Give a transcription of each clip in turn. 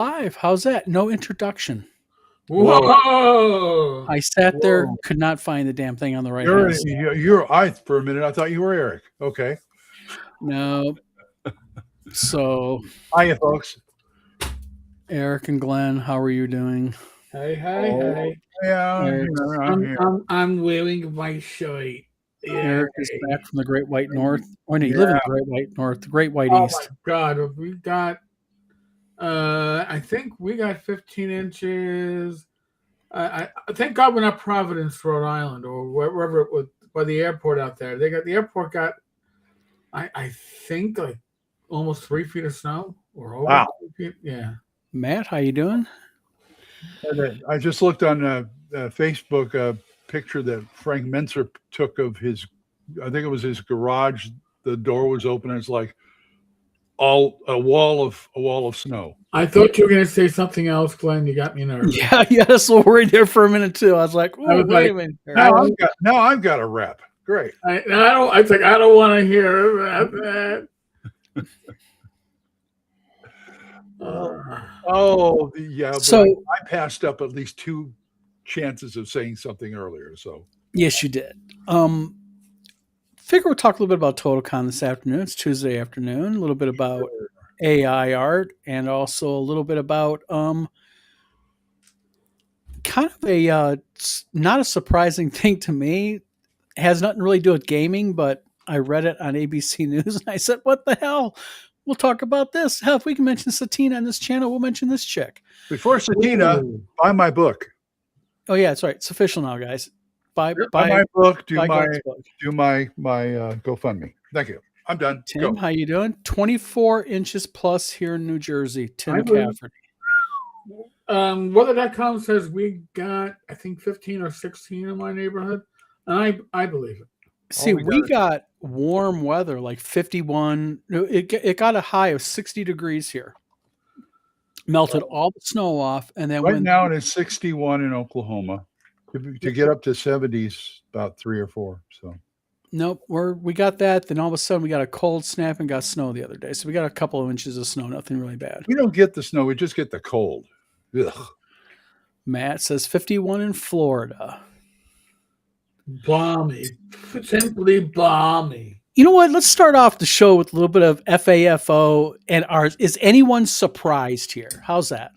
Live. How's that? No introduction. Whoa! I sat there, Whoa. could not find the damn thing on the right You're, hand. you're, I, for a minute, I thought you were Eric. Okay. No. So, Hiya, folks. Eric and Glenn, how are you doing? Hey, hey. Yeah, Eric. I'm here. I'm wearing my shirt. Yeah. Eric is back from the Great White North. Oh, no, you Yeah. live in the Great White North, the Great White Oh East. my God, we got. I think we got 15 inches. I thank God we're not Providence, Rhode Island, or wherever it was by the airport out there. The airport got, I think, like almost 3 feet of snow or over. Wow. 3 feet. Yeah. Matt, how you doing? I just looked on Facebook a picture that Frank Menser took of his, I think it was his garage. The door was open and it's like a wall of snow. I thought you were going to say something else, Glenn. You got me nervous. Yeah, I was so worried there for a minute too. I was like, I was wait like, a minute. Now I've got a rep. Great. I don't want to hear about that. Yeah. But So I passed up at least 2 chances of saying something earlier. So yes, you did. Figure we'll talk a little bit about Totalcon this afternoon. It's Tuesday afternoon. A little bit about AI art, and also a little bit about kind of a not a surprising thing to me. It has nothing really to do with gaming, but I read it on ABC News and I said, "What the hell? We'll talk about this. Hell, if we can mention Satina on this channel, we'll mention this chick." before Satina, buy my book. Oh yeah, that's right. It's official now, guys. Buy my book. Do buy my Greg's book. GoFundMe. Thank you. I'm done. Tim, Go. how you doing? 24 inches plus here in New Jersey. Tim I will- Cafferty. Weather.com says we got, I think, 15 or 16 in my neighborhood, and I believe it. See, we we got got warm weather, like 51. It got a high of 60 degrees here. Melted all the snow off, and then Right now it is 61 in Oklahoma. To get up to 70s, about 3 or 4. So nope, we got that. Then all of a sudden we got a cold snap and got snow the other day. So we got a couple of inches of snow, nothing really bad. we don't get the snow; we just get the cold. Ugh. Matt says 51 in Florida. Balmy, simply balmy. You know what? Let's start off the show with a little bit of FAFO and ours. Is anyone surprised here? How's that?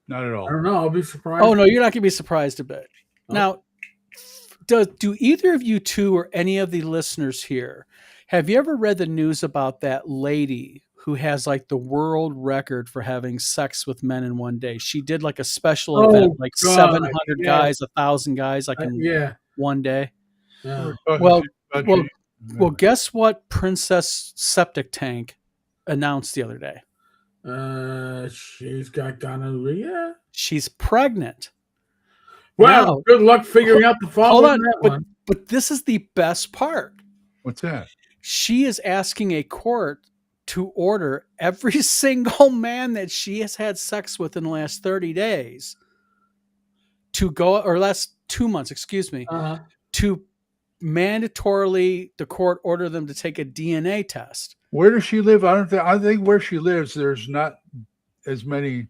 Not at all. I don't know. I'll be surprised. Oh no, you're not going to be surprised a bit. Oh. Now, do either of you two or any of the listeners here have you ever read the news about that lady who has like the world record for having sex with men in one day? She did like a special Oh, event, like God, 700 yeah. guys, 1,000 guys, like in Yeah. one day. Yeah. Well, Well, guess what Princess Septic Tank announced the other day? She's got gonorrhea. She's pregnant. Well, Now- good luck figuring out the fall Hold of on, that but, one. but this is the best part. What's that? She is asking a court to order every single man that she has had sex with in the last 30 days to go, or last 2 months, excuse me, Uh-huh. to mandatorily the court order them to take a DNA test. Where does she live? I think where she lives, there's not as many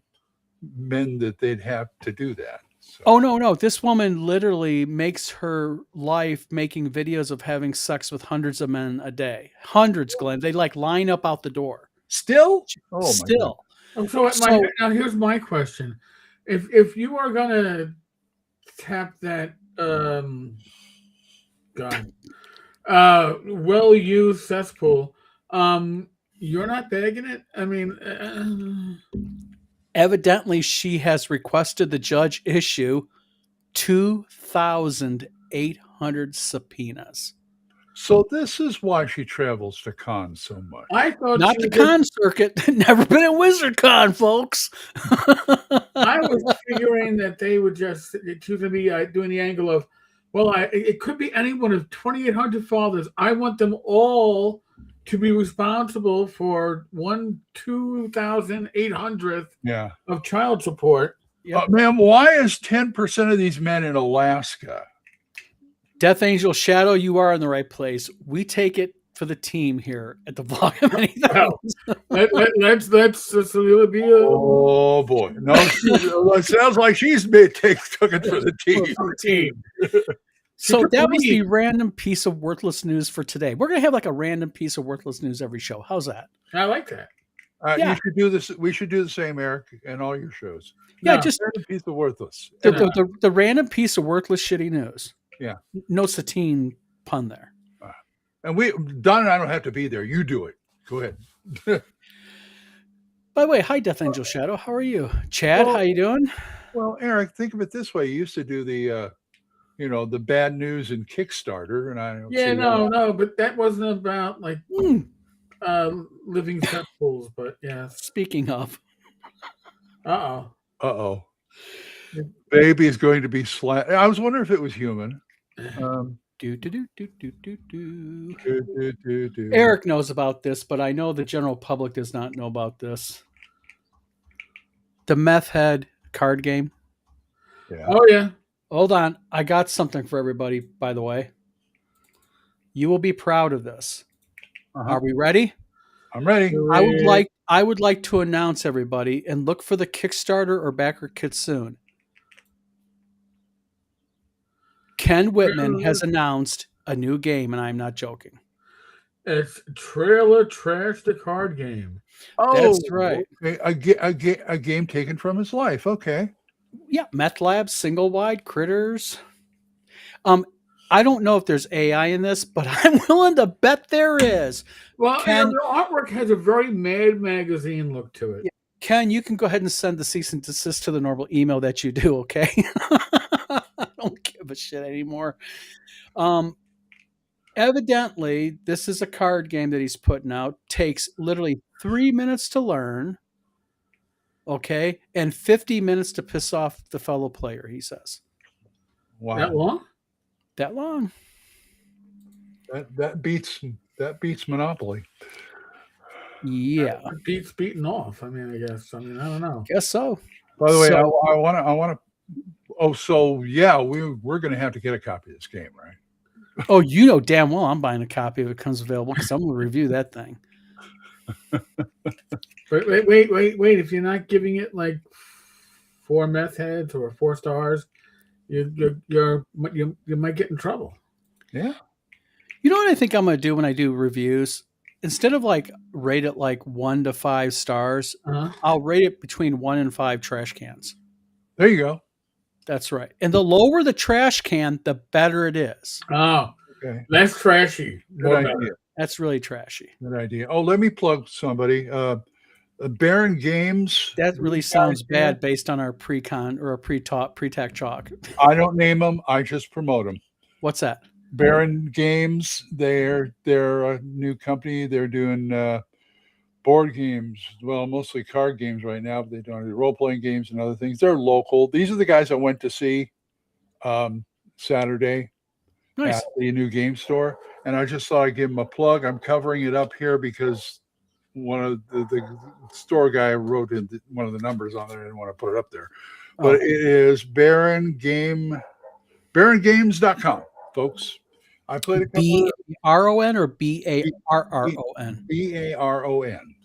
men that they'd have to do that. So. Oh no. This woman literally makes her life making videos of having sex with hundreds of men a day. Hundreds, Glenn. They like line up out the door. Still? Oh, my Still. So, So- now here's my question: If you are gonna tap that well-used cesspool, you're not bagging it. I mean, Evidently, she has requested the judge issue 2,800 subpoenas. So this is why she travels to cons so much. I thought Not she the was- con circuit. Never been at WizardCon, folks. I was figuring that they would just choose to be doing the angle of, well, it could be any one of 2,800 fathers. I want them all to be responsible for 2,800th Yeah. of child support. Yep. Ma'am, why is 10% of these men in Alaska? Death Angel Shadow, you are in the right place. We take it Oh. the team here at the vlog of many Well, things. let's really be a Oh boy! No, it sounds like she's took it for the team. for the team. She So took the that was the lead. random piece of worthless news for today. We're gonna have like a random piece of worthless news every show. How's that? I like that. Yeah. You should do this. We should do the same, Eric, and all your shows. Yeah, No. just Random piece of worthless. the random piece of worthless shitty news. Yeah. No Satine pun there. And Don and I don't have to be there. You do it. Go ahead. By the way, hi Death Angel Shadow. How are you? Chad, Well- how you doing? Well, Eric, think of it this way. You used to do the the bad news in Kickstarter, and I don't Yeah, see no, but that wasn't about like living cesspools. But yeah. Speaking of. Uh that. Uh-oh. Baby is going to be I was wondering if it was human. Do, do, do, do, do, do, do. Do. Eric knows about this, but I know the general public does not know about this. The Meth Head card game. Yeah. Oh yeah. Hold on. I got something for everybody, by the way. You will be proud of this. Uh-huh. Are we ready? I'm ready. I would like to announce everybody and look for the Kickstarter or backer kit soon. Ken Whitman has announced a new game, and I'm not joking. It's Trailer Trash the card game. Oh, That's right. Okay. A game taken from his life. Okay. Yeah, Meth Lab, Single Wide, Critters. I don't know if there's AI in this, but I'm willing to bet there is. Well, Ken- the artwork has a very Mad Magazine look to it. Yeah. Ken, you can go ahead and send the cease and desist to the normal email that you do, okay? I don't give a shit anymore. Evidently, this is a card game that he's putting out. Takes literally 3 minutes to learn, okay, and 50 minutes to piss off the fellow player, he says. Wow. That long? That long? That beats Monopoly. Yeah. It beats beating off. I guess. I don't know. Guess so. By the way, So- I want to. Oh, so yeah, we're going to have to get a copy of this game, right? Oh, you know damn well I'm buying a copy if it comes available because I'm going to review that thing. Wait! If you're not giving it like 4 meth heads or 4 stars, you might get in trouble. Yeah. You know what I think I'm going to do when I do reviews? Instead of like rate it like 1 to 5 stars, I'll rate it between 1 and 5 trash cans. There you go. That's right. And the lower the trash can, the better it is. Oh, Okay. less trashy. Good idea. That's really trashy. Good idea. Oh, let me plug somebody. Baron Games. That really sounds bad based on our pre-con or a pre-tac chalk. I don't name them. I just promote them. What's that? Baron Games. They're a new company. They're doing board games. Well, mostly card games right now, but they don't do role-playing games and other things. They're local. These are the guys I went to see Saturday Nice. at the new game store. And I just thought I'd give them a plug. I'm covering it up here because one of the store guy wrote in one of the numbers on there. I didn't want to put it up there. But it is barongames.com, folks. I played a couple B-A-R-O-N or B-A-R-R-O-N? B-A-R-O-N.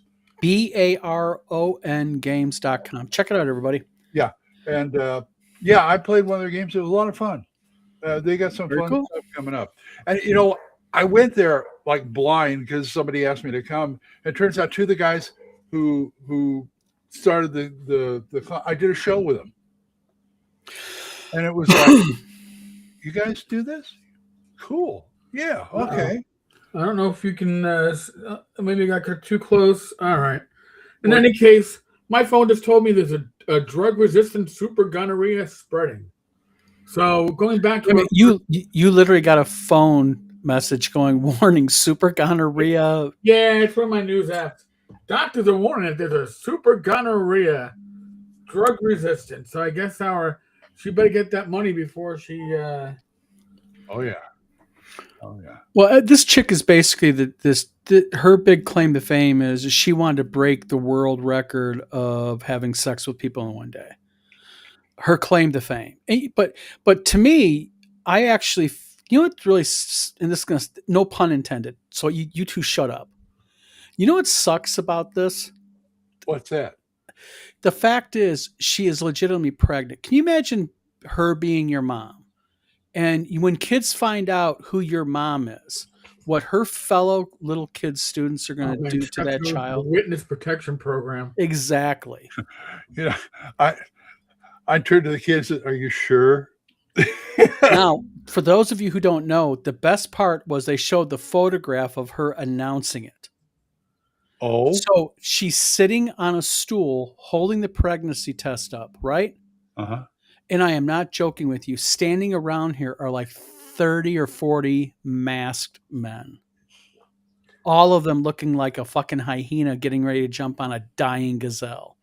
B-A-R-O-N games.com. Check it out, everybody. Yeah. And I played one of their games. It was a lot of fun. They got some Very fun cool. stuff coming up. And, I went there like blind because somebody asked me to come. It turns out 2 of the guys who started the I did a show with them. And it was like, you guys do this? Cool. Yeah. Okay. I don't know if you can. Maybe I got too close. All right. In any case, my phone just told me there's a drug-resistant super gonorrhea spreading. So going back to you literally got a phone message going, warning, super gonorrhea. Yeah, it's one of my news apps. Doctors are warning that there's a super gonorrhea, drug resistant. So I guess she better get that money before she. Oh yeah. Well, this chick is basically her big claim to fame is she wanted to break the world record of having sex with people in one day. Her claim to fame. But to me, I actually You know what really, and this is going to, no pun intended. So you two shut up. You know what sucks about this? What's that? The fact is, she is legitimately pregnant. Can you imagine her being your mom? And when kids find out who your mom is, what her fellow little kid students are going Oh, to man, do to that the child? witness protection program. Exactly. You know, I turned to the kids and said, "Are you sure?" Now, for those of you who don't know, the best part was they showed the photograph of her announcing it. Oh, So she's sitting on a stool holding the pregnancy test up, right? uh-huh. And I am not joking with you. Standing around here are like 30 or 40 masked men. All of them looking like a fucking hyena getting ready to jump on a dying gazelle.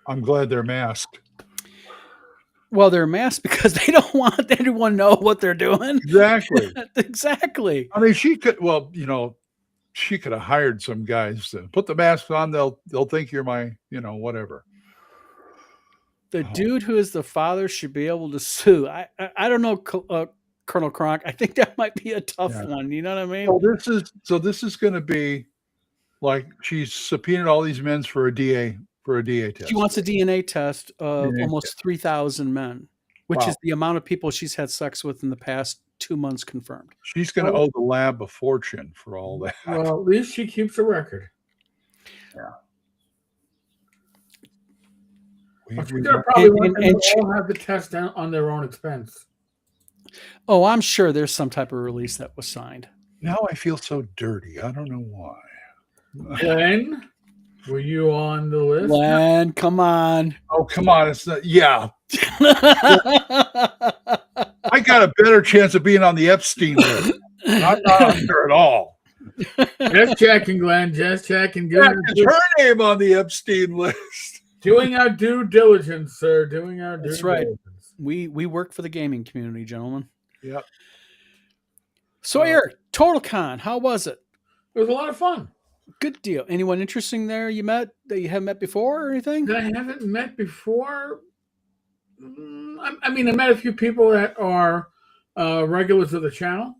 I'm glad they're masked. Well, they're masked because they don't want anyone to know what they're doing. Exactly. Exactly. I mean, she could. Well, she could have hired some guys to put the mask on. They'll think you're my, whatever. The dude who is the father should be able to sue. I don't know, Colonel Kronk. I think that might be a tough Yeah. one. You know what I mean? So this is going to be like she's subpoenaed all these men for a DA test. She wants a DNA test of DNA almost 3,000 men, which is Wow. the amount of people she's had sex with in the past 2 months confirmed. She's going to owe the lab a fortune for all that. Well, at least she keeps a record. Yeah. They're probably want them to all have the test on their own expense. Oh, I'm sure there's some type of release that was signed. Now I feel so dirty. I don't know why. Glenn, were you on the list? Glenn, come on. Oh, come on. It's not. Yeah. I got a better chance of being on the Epstein list. I'm not on there at all. Just checking, Glenn. Just checking. It's her name on the Epstein list. Doing our due diligence, sir. Doing our due That's right. diligence. We work for the gaming community, gentlemen. Yep. So, Eric, Totalcon, how was it? It was a lot of fun. Good deal. Anyone interesting there you met that you haven't met before or anything? That I haven't met before. I mean, I met a few people that are regulars of the channel.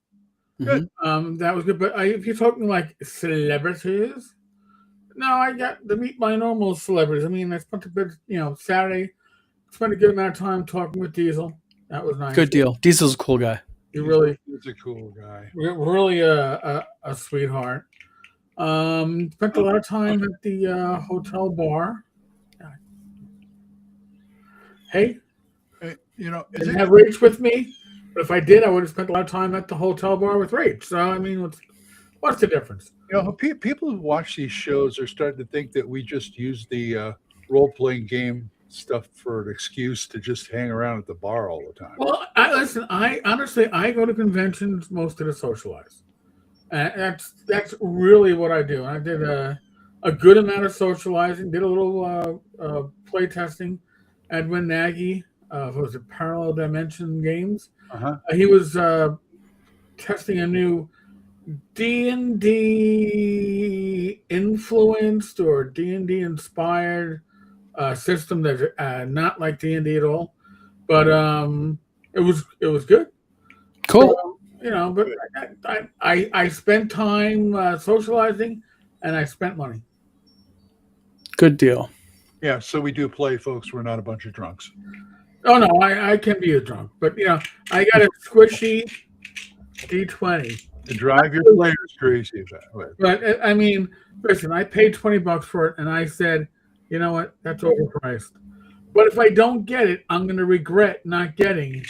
Good. That was good. But if you're talking like celebrities, no, I got to meet my normal celebrities. I mean, I spent a bit, Saturday, spent a good amount of time talking with Diesel. That was nice. Good deal. Diesel's a cool guy. He's a cool guy. Really a sweetheart. Spent a lot of time at the hotel bar. Hey, didn't have Rach with me, but if I did, I would have spent a lot of time at the hotel bar with Rach. So I mean, what's the difference? People who watch these shows are starting to think that we just use the role-playing game stuff for an excuse to just hang around at the bar all the time. Well, I honestly go to conventions mostly to socialize. That's really what I do. I did a good amount of socializing. Did a little play testing. Edwin Nagy, was it Parallel Dimension Games? He was testing a new D&D influenced or D&D inspired system that's not like D&D at all, but it was good. Cool. So, but I spent time socializing, and I spent money. Good deal. Yeah, so we do play, folks. We're not a bunch of drunks. Oh no, I can be a drunk, but I got a squishy D20 to drive your players crazy. But I mean, listen, I paid $20 for it, and I said, you know what, that's overpriced. But if I don't get it, I'm going to regret not getting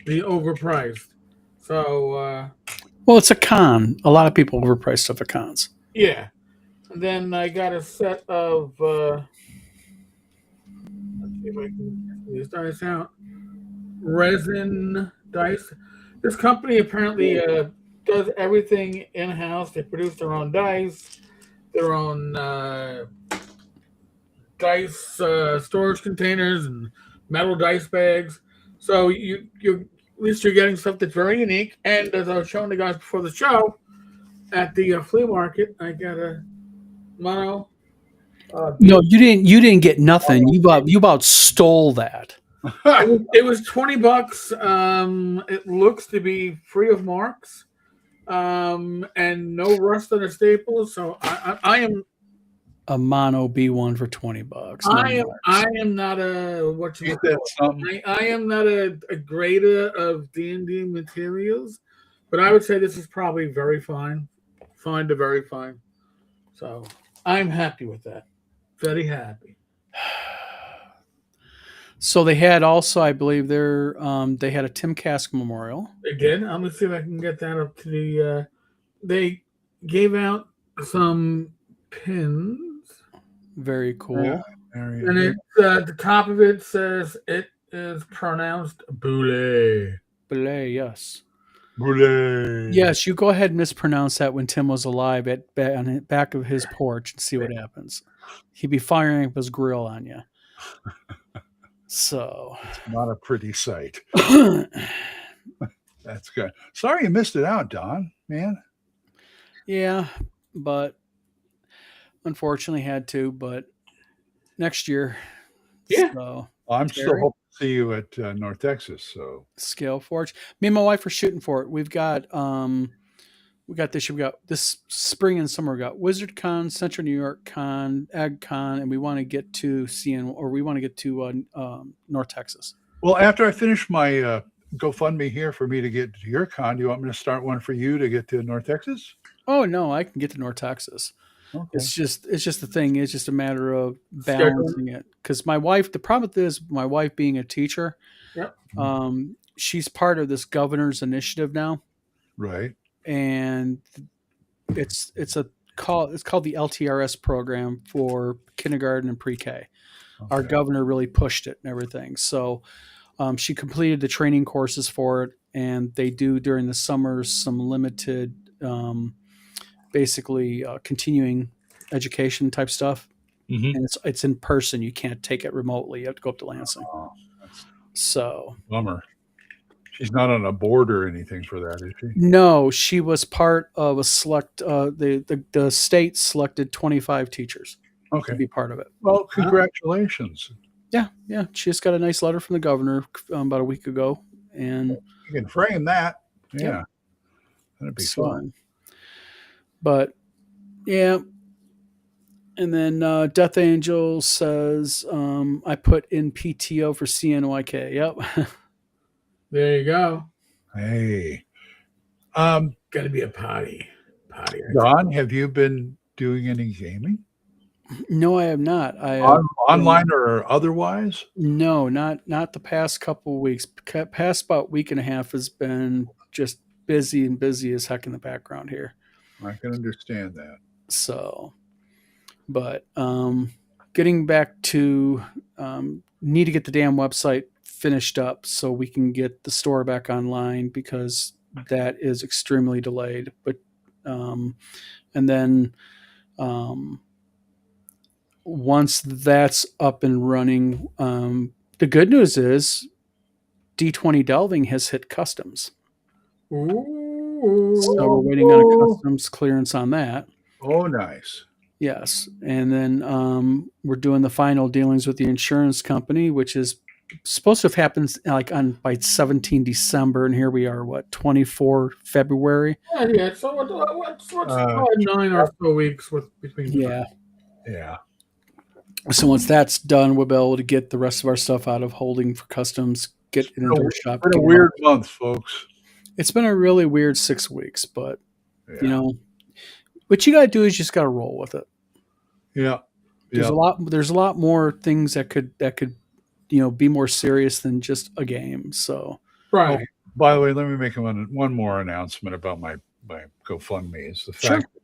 the overpriced. So, well, it's a con. A lot of people overprice stuff at cons. Yeah. And then I got a set of, let's see if I can get these dice out. Resin dice. This company apparently does everything in-house. They produce their own dice, their own dice storage containers, and metal dice bags. So you at least you're getting stuff that's very unique. And as I was showing the guys before the show, at the flea market, I got a mono. No, you didn't. You didn't get nothing. You about stole that. It was $20. It looks to be free of marks, and no rust on the staples. So I am A mono B1 for $20. No I am marks. I am not a what you Ain't that call something? I am not a grader of D&D materials, but I would say this is probably very fine to very fine. So I'm happy with that. Very happy. So they had also, I believe, they had a Tim Kask Memorial. Again, I'm gonna see if I can get that up to the. They gave out some pins, Very cool. Yeah. Very and good. the top of it says it is pronounced "boule." Belay, yes. Boulet. Yes, you go ahead and mispronounce that when Tim was alive on the back of his porch and see what happens. He'd be firing up his grill on you. So, Not a pretty sight. That's good. Sorry you missed it out, Don. Man. yeah, but unfortunately had to. But next year, Yeah. so I'm still Terry? hoping to see you at North Texas. So Scale Forge. Me and my wife are shooting for it. We got this year. We got this spring and summer. We got Wizard Con, Central New York Con, Ag Con, and we want to get to North Texas. well, after I finish my GoFundMe here for me to get to your con, do you want me to start one for you to get to North Texas? Oh no, I can get to North Texas. Okay. It's just the thing. It's just a matter of Schedule. balancing it. Because my wife, the problem with this, my wife being a teacher, Yep. she's part of this governor's initiative now, Right. and it's called the LTRS program for kindergarten and pre-K. Our Okay. governor really pushed it and everything. So she completed the training courses for it, and they do during the summers some limited, basically continuing education type stuff. Mhm. And it's in person. You can't take it remotely. You have to go up to Lansing. Oh, that's So a bummer. She's not on a board or anything for that, is she? no, she was part of a select. The state selected 25 teachers to Okay. be part of it. Well, congratulations. Yeah, yeah. She just got a nice letter from the governor about a week ago, and You can frame that. Yeah. Yep. That'd be so, fun. but yeah. And then Death Angel says, I put in PTO for CNYK. Yep. There you go. Hey. Got to be a potty. Don, have you been doing any gaming? No, I have not. Online or otherwise? No, not the past couple of weeks. Past about week and a half has been just busy and busy as heck in the background here. I can understand that. So, but getting back to need to get the damn website finished up so we can get the store back online because that is extremely delayed. But and then once that's up and running, the good news is D20 Delving has hit customs. Ooh. So we're waiting on a customs clearance on that. Oh, nice. Yes. And then we're doing the final dealings with the insurance company, which is supposed to have happened like by 17 December. And here we are, 24 February? Yeah. So what's 9 or so weeks between? Yeah. Yeah. So once that's done, we'll be able to get the rest of our stuff out of holding for customs, get it into our shop. It's been a weird month, folks. It's been a really weird 6 weeks, but Yeah. What you got to do is just got to roll with it. Yeah. There's a lot more things that could be more serious than just a game. So Right. Oh, by the way, let me make one more announcement about my GoFundMe. Is the fact that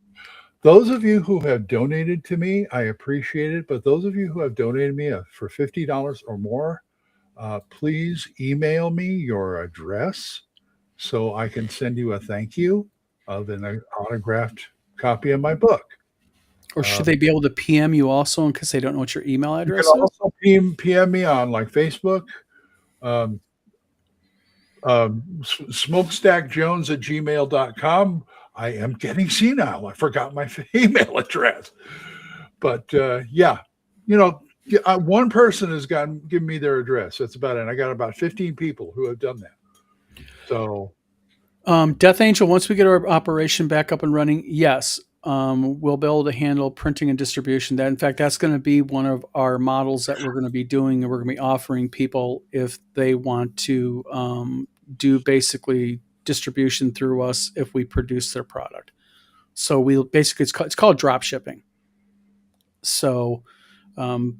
those of you who have donated to me, I appreciate it. But those of you who have donated me for $50 or more, please email me your address so I can send you a thank you of an autographed copy of my book. Or should they be able to PM you also in case they don't know what your email address You can is? also PM me on like Facebook, smokestackjones@gmail.com. I am getting senile. I forgot my email address. But yeah, Yeah, one person has given me their address. That's about it. I got about 15 people who have done that. So Death Angel, once we get our operation back up and running, yes, we'll be able to handle printing and distribution. That, in fact, that's going to be one of our models that we're going to be doing, and we're going to be offering people if they want to do basically distribution through us if we produce their product. So we basically it's called drop shipping. So um,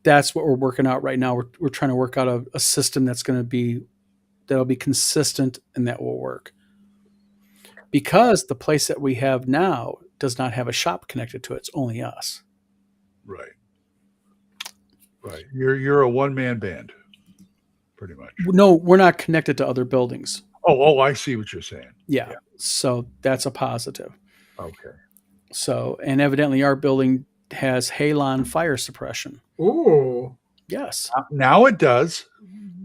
that's what we're working out right now. We're trying to work out a system that'll be consistent and that will work. Because the place that we have now does not have a shop connected to it. It's only us. right. You're a one-man band, pretty much. No, we're not connected to other buildings. Oh, I see what you're saying. Yeah. So that's a positive. Okay. So, and evidently our building has halon fire suppression. Ooh. Yes. Now it does.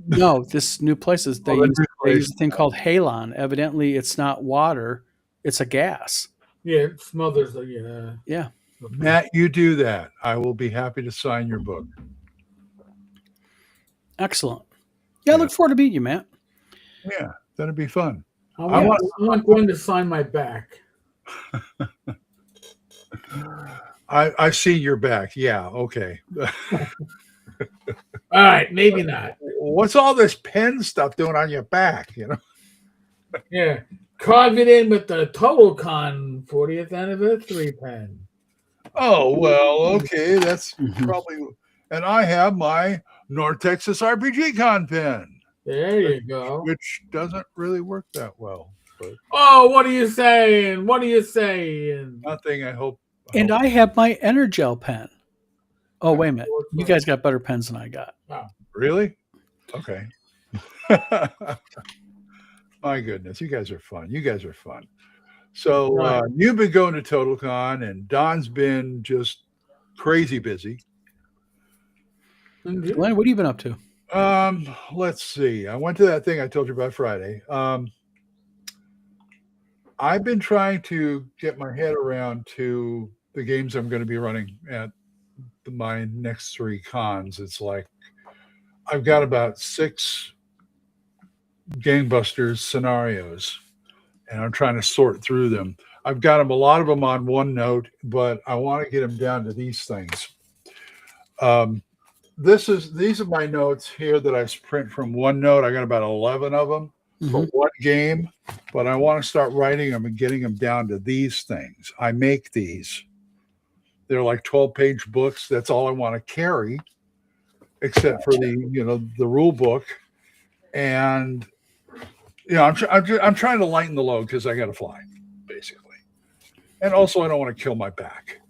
No, this new place is they Oh, the use, new they place. use a thing called halon. Evidently it's not water, it's a gas. Yeah, it smothers the Yeah. Matt, you do that. I will be happy to sign your book. Excellent. Yeah, I look forward to meeting you, Matt. Yeah, that'd be fun. I want Gwen to sign my back. I've seen your back. Yeah, okay. All right, maybe not. What's all this pen stuff doing on your back? You know? Yeah, carve it in with the Totalcon 40th anniversary pen. Oh well, okay. That's Mhm. probably. And I have my North Texas RPG Con pen, There you go. which doesn't really work that well. But Oh, what are you saying? What are you saying? nothing. I hope. And I have my Energel pen. Oh, wait a minute. You guys got better pens than I got. Really? Okay. My goodness, you guys are fun. So you've been going to Totalcon, and Don's been just crazy busy. Mhm. Glenn, what have you been up to? Let's see. I went to that thing I told you about Friday. I've been trying to get my head around to the games I'm going to be running at my next 3 cons. It's like I've got about 6 gangbusters scenarios, and I'm trying to sort through them. I've got them, a lot of them on OneNote, but I want to get them down to these things. These are my notes here that I print from OneNote. I got about 11 of them for one game, but I want to start writing them and getting them down to these things. I make these. They're like 12-page books. That's all I want to carry, except for the rule book. And I'm trying to lighten the load because I got to fly, basically, and also I don't want to kill my back.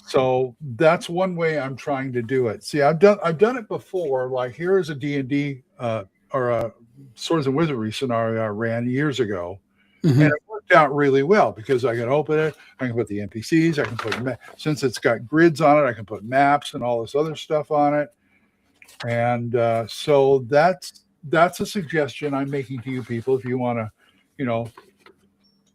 So that's one way I'm trying to do it. See, I've done it before. Like here is a D&D or a Swords and Wizardry scenario I ran years ago, and it worked out really well because I can open it, I can put the NPCs, I can put since it's got grids on it, I can put maps and all this other stuff on it, and so that's a suggestion I'm making to you people if you want to,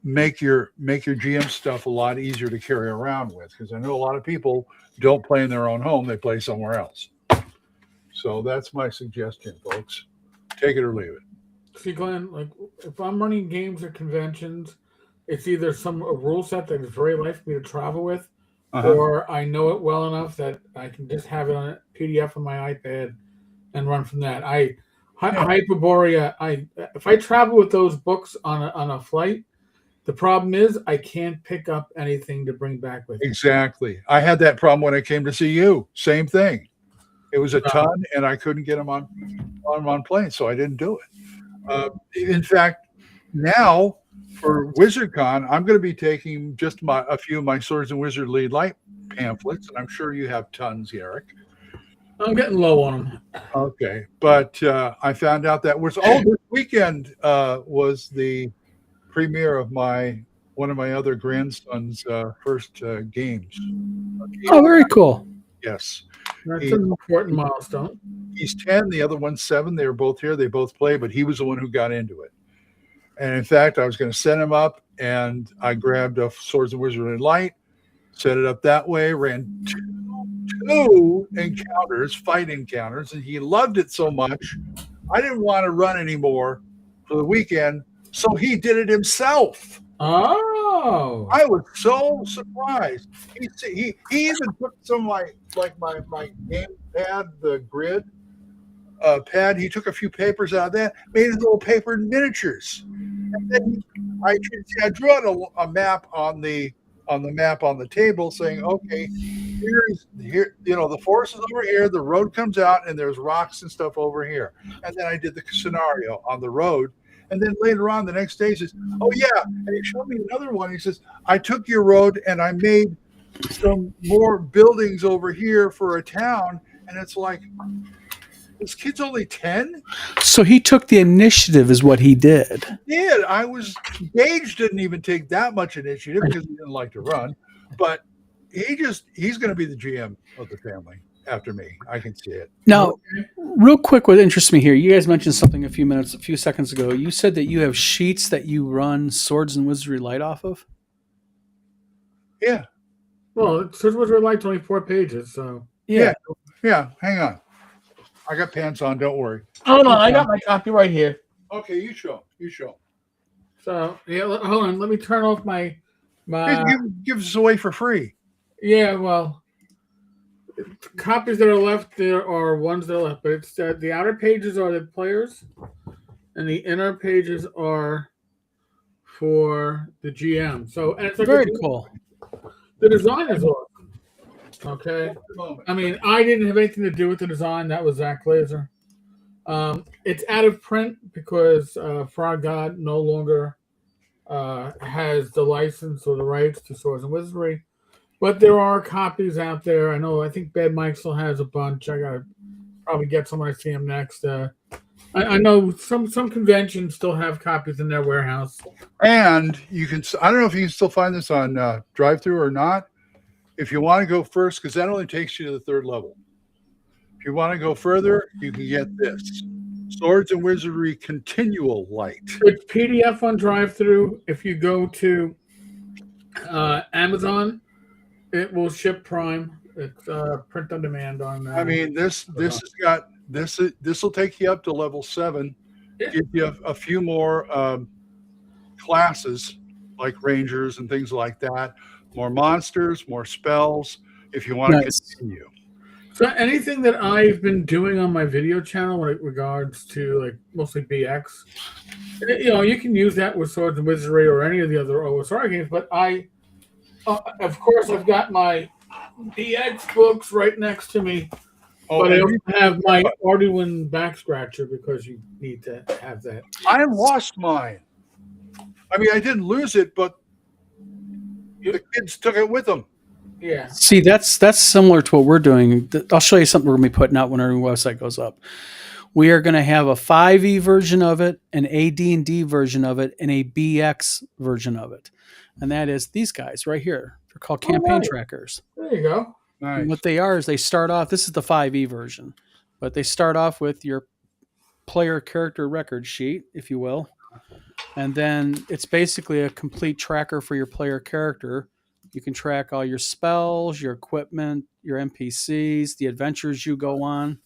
make your GM stuff a lot easier to carry around with, because I know a lot of people don't play in their own home, they play somewhere else. So that's my suggestion, folks. Take it or leave it. See, Glenn, like if I'm running games or conventions, it's either a rule set that is very light for me to travel with, or I know it well enough that I can just have it on a PDF on my iPad and run from that. Hyperborea. If I travel with those books on a flight, the problem is I can't pick up anything to bring back with me. Exactly. I had that problem when I came to see you. Same thing. It was a ton, and I couldn't get them on planes, so I didn't do it. In fact, now for WizardCon, I'm going to be taking just a few of my Swords and Wizardry Light pamphlets, and I'm sure you have tons, Eric. I'm getting low on them. Okay, but I found out that this weekend was the premiere of one of my other grandson's first games. Oh, very cool. Yes. That's an important milestone. He's 10, the other one's 7. They were both here. They both play, but he was the one who got into it. And in fact, I was going to send him up, and I grabbed a Swords and Wizardry Light, set it up that way, ran 2 2 encounters, fight encounters, and he loved it so much. I didn't want to run anymore for the weekend, so he did it himself. Oh, I was so surprised. He even took some of my game pad, the grid pad. He took a few papers out of that, made his little paper miniatures. And then I drew out a map on the map on the table, saying, "Okay, here, the forest is over here. The road comes out, and there's rocks and stuff over here." And then I did the scenario on the road. And then later on, the next day, he says, "Oh yeah," and he showed me another one. He says, "I took your road and I made some more buildings over here for a town." And it's like, this kid's only 10. So he took the initiative, is what he did. I was Gage didn't even take that much initiative because he didn't like to run, but he's going to be the GM of the family after me. I can see it. Now, real quick, what interests me here, you guys mentioned something a few seconds ago. You said that you have sheets that you run Swords and Wizardry Light off of? Yeah. well, Swords was like only 4 pages, so Yeah. Hang on. I got pants on. Don't worry. Hold on, I got my copy right here. Okay, you show. so yeah. Hold on, let me turn off my. Give us away for free. Yeah, well, copies that are left there are ones that are left, but it's the outer pages are the players, and the inner pages are for the GM. So, and it's like Very cool. The design is awesome. Okay, I mean, I didn't have anything to do with the design. That was Zach Glazer. It's out of print because Frog God no longer has the license or the rights to Swords and Wizardry. But there are copies out there. I think Bad Mike still has a bunch. I gotta probably get some when I see him next. I know some conventions still have copies in their warehouse. And you can. I don't know if you can still find this on drive-through or not. If you want to go first, because that only takes you to the 3rd level. If you want to go further, you can get this Swords and Wizardry Continual Light. It's PDF on drive-through. If you go to Amazon, it will ship Prime. It's print on demand on. I mean, this has got this will take you up to level 7. Yeah. Give you a few more classes like Rangers and things like that. More monsters, more spells. If you want to continue. So anything that I've been doing on my video channel with regards to like mostly BX, you can use that with Swords and Wizardry or any of the other OSR games. But of course, I've got my BX books right next to me. But I also have my Arduin back scratcher because you need to have that. I lost mine. I mean, I didn't lose it, but the kids took it with them. Yeah. See, that's similar to what we're doing. I'll show you something we're going to be putting out when our website goes up. We are going to have a 5e version of it, an AD&D version of it, and a BX version of it. And that is these guys right here. They're called campaign trackers. There you go. Nice. And what they are is they start off, this is the 5e version, but they start off with your player character record sheet, if you will. And then it's basically a complete tracker for your player character. You can track all your spells, your equipment, your NPCs, the adventures you go on,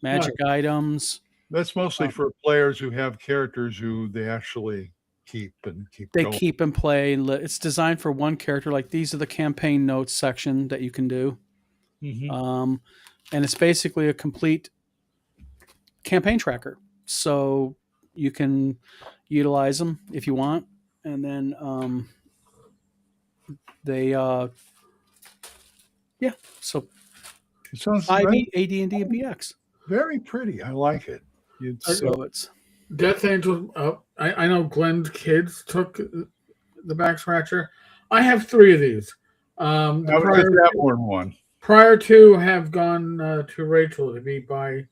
magic items. That's mostly for players who have characters who they actually keep They going. keep and play. It's designed for one character. Like these are the campaign notes section that you can do. Mm-hmm. And it's basically a complete campaign tracker. So you can utilize them if you want. And then so It sounds 5e, AD&D, and BX. very pretty. I like it. So it's Death Angel. I know Glenn's kids took the back scratcher. I have 3 of these. Prior to have gone to Rachel to be by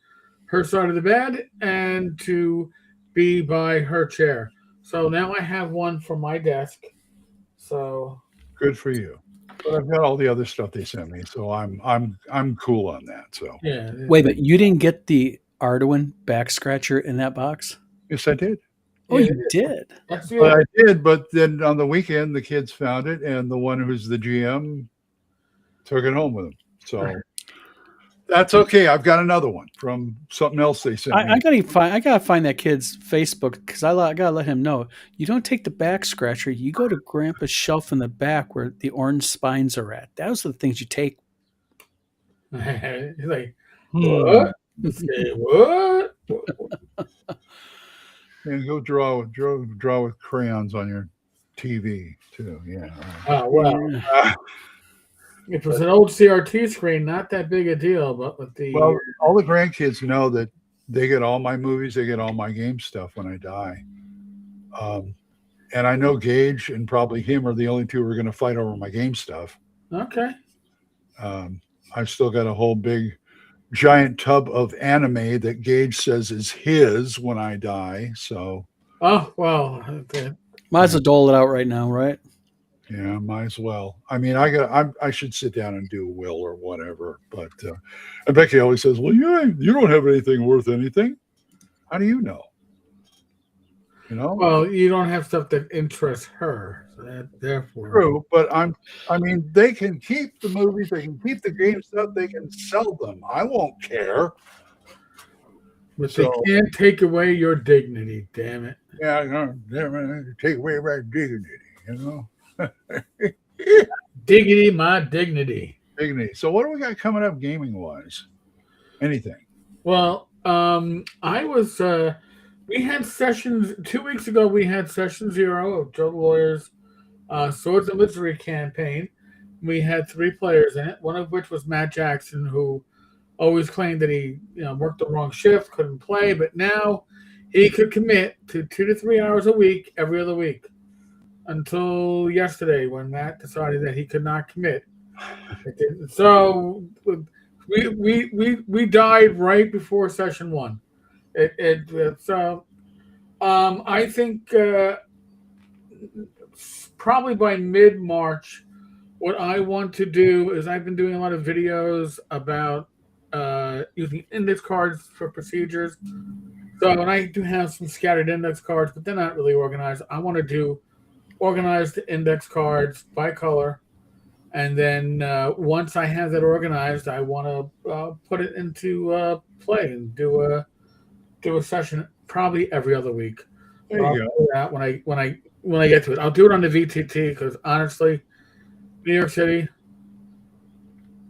her side of the bed and to be by her chair. So now I have one for my desk. So good for you. But I've got all the other stuff they sent me, so I'm cool on that. So yeah. Wait, but you didn't get the Arduin back scratcher in that box? yes, I did. Oh, you did. That's But I did, but then on the weekend the kids found it, and the one who's the GM took it home with him. So that's okay. I've got another one from something else they sent me. I gotta find that kid's Facebook because I gotta let him know. You don't take the back scratcher. You go to Grandpa's shelf in the back where the orange spines are at. Those are the things you take. He's like, Hmm. what? Say what? And go draw with crayons on your TV too. Yeah. Oh well. Yeah. It was an old CRT screen, not that big a deal, but with the Well, all the grandkids know that they get all my movies, they get all my game stuff when I die. And I know Gage and probably him are the only two who are going to fight over my game stuff. okay. I've still got a whole big giant tub of anime that Gage says is his when I die. So, Oh well. Okay. Might as well dole it out right now, right? yeah, might as well. I mean, I should sit down and do a will or whatever. But and Becky always says, "Well, you don't have anything worth anything. How do you know?" You know. Well, you don't have stuff that interests her, so therefore. True, but I mean, they can keep the movies, they can keep the game stuff, they can sell them. I won't care. But So- they can't take away your dignity. Damn it. Yeah, take away my dignity, you know. Diggity, my dignity. Dignity. So, what do we got coming up gaming wise? Anything? Well, I was. We had sessions 2 weeks ago. We had session 0 of Joe the Lawyer's Swords of Misery campaign. We had 3 players in it. One of which was Matt Jackson, who always claimed that he worked the wrong shift, couldn't play, but now he could commit to 2 to 3 hours a week every other week. Until yesterday, when Matt decided that he could not commit. So we died right before session 1. I think probably by mid-March, what I want to do is I've been doing a lot of videos about using index cards for procedures. So, and I do have some scattered index cards, but they're not really organized. I want to do organized index cards by color. And then once I have that organized, I want to put it into play and do a session probably every other week. There you I'll go. do that when I get to it. I'll do it on the VTT because honestly, New York City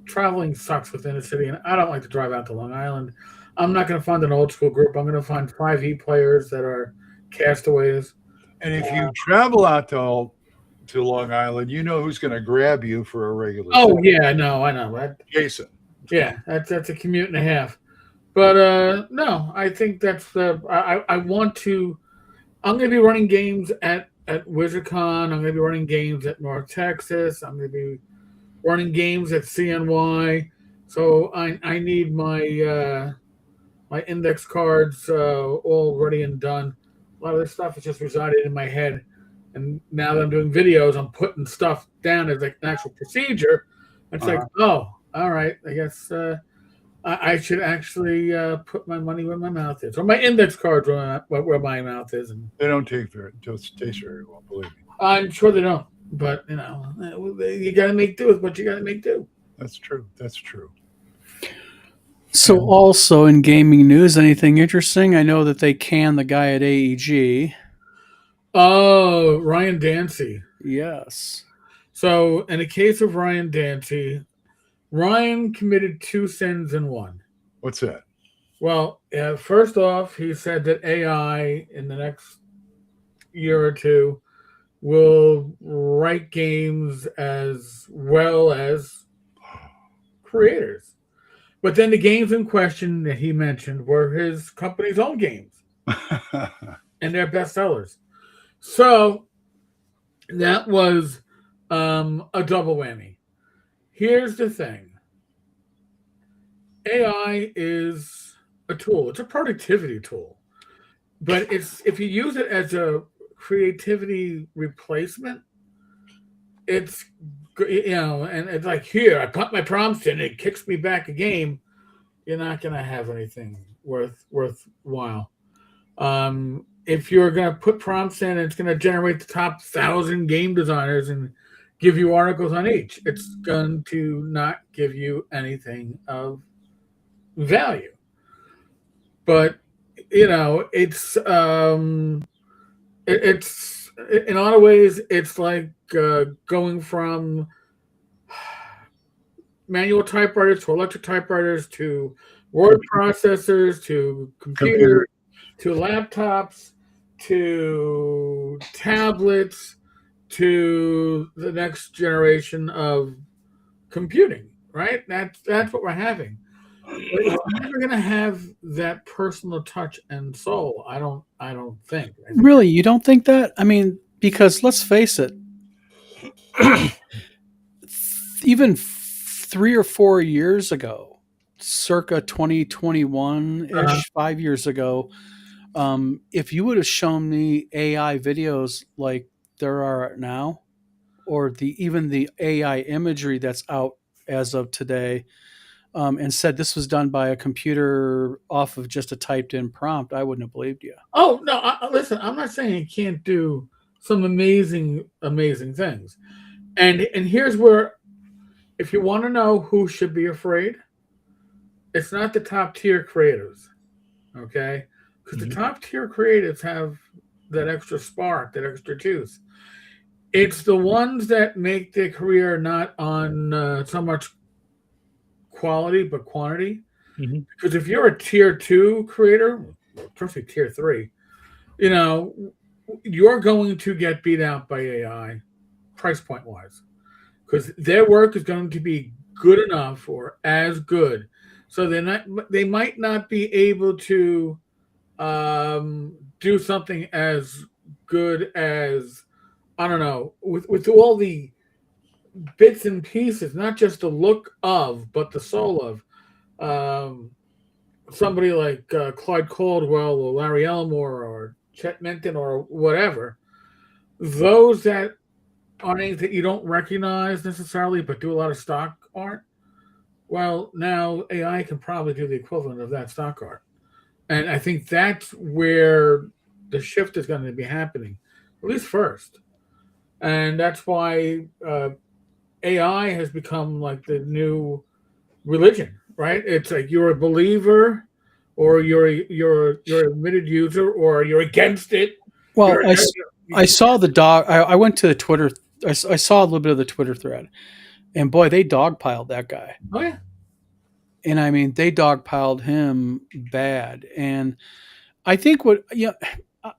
traveling sucks within the city, and I don't like to drive out to Long Island. I'm not going to find an old school group. I'm going to find 5e players that are castaways. And if you travel out to Long Island, you know who's going to grab you for a regular. Oh yeah, I know. Jason. Yeah, that's a commute and a half. But no, I think that's I want to. I'm going to be running games at WizardCon. I'm going to be running games at North Texas. I'm going to be running games at CNY. So I need my my index cards all ready and done. A lot of this stuff is just resided in my head. And now that I'm doing videos, I'm putting stuff down as like an actual procedure. It's like, oh, all right. I guess I should actually put my money where my mouth is, or my index cards where my mouth is. And They don't taste very well, believe me. I'm sure they don't, but you got to make do with what you got to make do. That's true. That's true. So, also in gaming news, anything interesting? I know that they canned the guy at AEG. Oh, Ryan Dancy. Yes. So, in the case of Ryan Dancy, Ryan committed 2 sins in one. What's that? Well, first off, he said that AI in the next year or two will write games as well as creators. But then the games in question that he mentioned were his company's own games and they're bestsellers. So that was a double whammy. Here's the thing. AI is a tool. It's a productivity tool. But if you use it as a creativity replacement, it's and it's like, here, I put my prompts in, it kicks me back a game. You're not going to have anything worthwhile. If you're going to put prompts in, it's going to generate the top 1,000 game designers and give you articles on each. It's going to not give you anything of value. But it's in a lot of ways it's like going from manual typewriters to electric typewriters to word processors to Computer. computers to laptops to tablets to the next generation of computing, right? That's what we're having. But it's never going to have that personal touch and soul. I don't think. I think Really, you don't think that? I mean, because let's face it, even 3 or 4 years ago, circa 2021 uh, ish, 5 years ago, if you would have shown me AI videos like there are now, or even the AI imagery that's out as of today, and said this was done by a computer off of just a typed in prompt, I wouldn't have believed you. oh no! Listen, I'm not saying you can't do some amazing things. And here's where, if you want to know who should be afraid, it's not the top tier creators, okay? Because the top tier creators have that extra spark, that extra juice. It's the ones that make their career not on so much quality but quantity. Mhm. Because if you're a tier 2 creator, especially tier 3, you're going to get beat out by AI price point wise. Because their work is going to be good enough or as good. So they might not be able to do something as good as, I don't know, with all the bits and pieces, not just the look of, but the soul of somebody like Clyde Caldwell or Larry Elmore or Chet Menton or whatever. Those that aren't anything that you don't recognize necessarily, but do a lot of stock art. Well, now AI can probably do the equivalent of that stock art. And I think that's where the shift is going to be happening, at least first. And that's why AI has become like the new religion, right? It's like you're a believer, or you're an admitted user, or you're against it. Well, You're, I saw the dog. I went to the Twitter. I saw a little bit of the Twitter thread, and boy, they dogpiled that guy. oh yeah, And I mean, they dogpiled him bad. And I think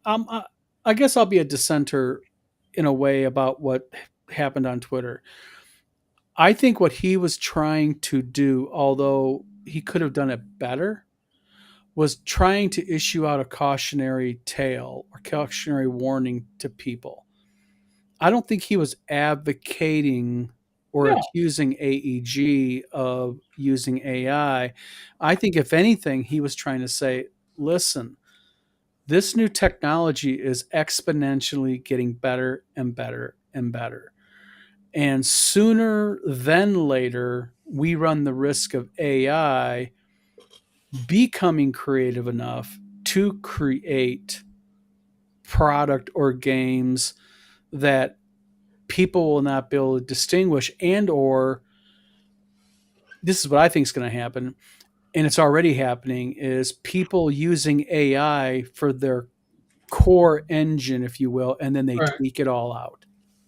I guess I'll be a dissenter in a way about what happened on Twitter. I think what he was trying to do, although he could have done it better, was trying to issue out a cautionary tale or cautionary warning to people. I don't think he was advocating or no, accusing AEG of using AI. I think, if anything, he was trying to say, listen, this new technology is exponentially getting better and better and better. And sooner than later, we run the risk of AI becoming creative enough to create product or games that people will not be able to distinguish, and or this is what I think is going to happen, and it's already happening, is people using AI for their core engine, if you will, and then they right. tweak it all out.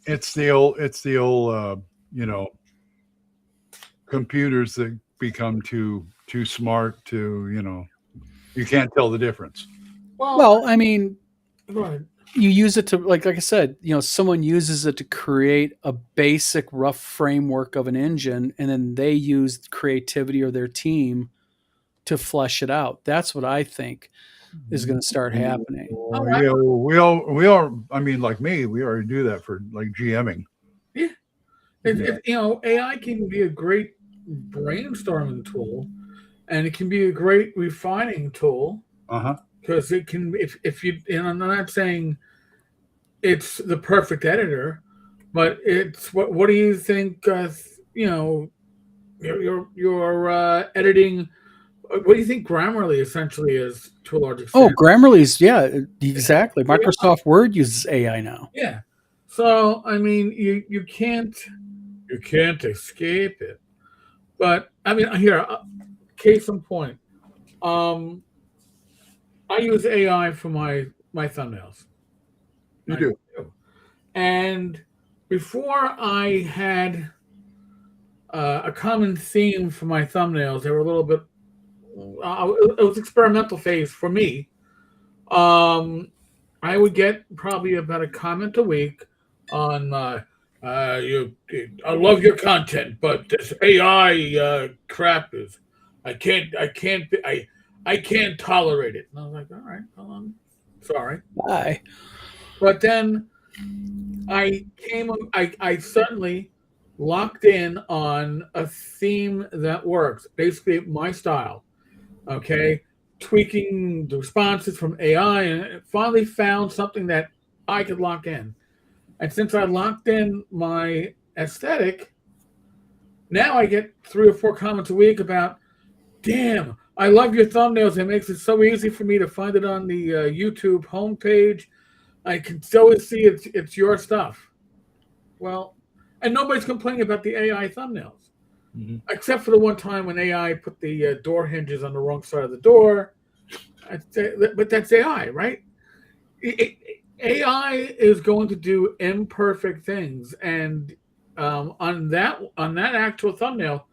It's the old computers that become too smart to, you can't tell the difference. Well, I mean, go ahead. you use it to, like I said, someone uses it to create a basic rough framework of an engine, and then they use creativity or their team to flesh it out. That's what I think is going to start happening. Oh, Yeah, we all. I mean, like me, we already do that for like GMing. Yeah. AI can be a great brainstorming tool, and it can be a great refining tool. Because it can, if you, and I'm not saying it's the perfect editor, but it's what do you think? You're editing. What do you think Grammarly essentially is to a large Oh, extent? Grammarly's, yeah, exactly. Microsoft Word uses AI now. Yeah. So I mean, you can't escape it. But I mean, here, case in point, um, I use AI for my thumbnails. You I do. do. And before I had a common theme for my thumbnails, they were a little bit. It was experimental phase for me. Um, I would get probably about a comment a week on I love your content, but this AI crap is I can't tolerate it. And I was like, all right, well, I'm sorry. Bye. But then I suddenly locked in on a theme that works, basically my style. Okay, tweaking the responses from AI, and finally found something that I could lock in. And since I locked in my aesthetic, now I get 3 or 4 comments a week about, damn, I love your thumbnails. It makes it so easy for me to find it on the YouTube homepage. I can always see it's your stuff. Well, and nobody's complaining about the AI thumbnails, Mhm. except for the one time when AI put the door hinges on the wrong side of the door. But that's AI, right? AI is going to do imperfect things, and on that actual thumbnail,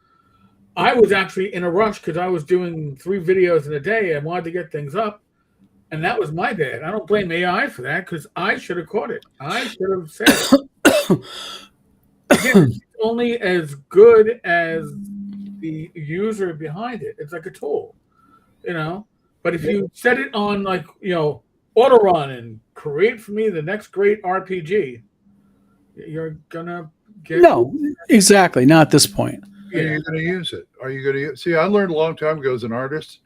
I was actually in a rush because I was doing 3 videos in a day and wanted to get things up, and that was my bad. I don't blame AI for that because I should have caught it. I should have said it. Again, it's only as good as the user behind it. It's like a tool, you know. But if you set it on like auto run and create for me the next great RPG, you're gonna get No, exactly. Not at this point. Are yeah. you going to use it? Are you going to see? I learned a long time ago as an artist,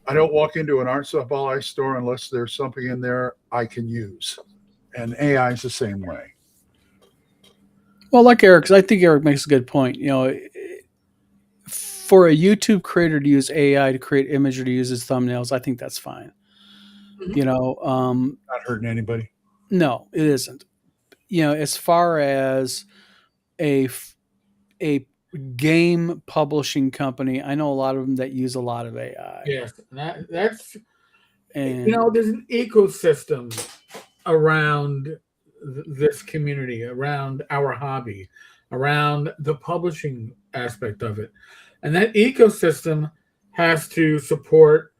I don't walk into an art supply store unless there's something in there I can use, and AI is the same way. Well, like Eric, 'cause I think Eric makes a good point. For a YouTube creator to use AI to create image or to use his thumbnails, I think that's fine. Mhm. Not hurting anybody. No, it isn't. As far as a a game publishing company, I know a lot of them that use a lot of AI, Yes, and that's and there's an ecosystem around this community, around our hobby, around the publishing aspect of it, and that ecosystem has to support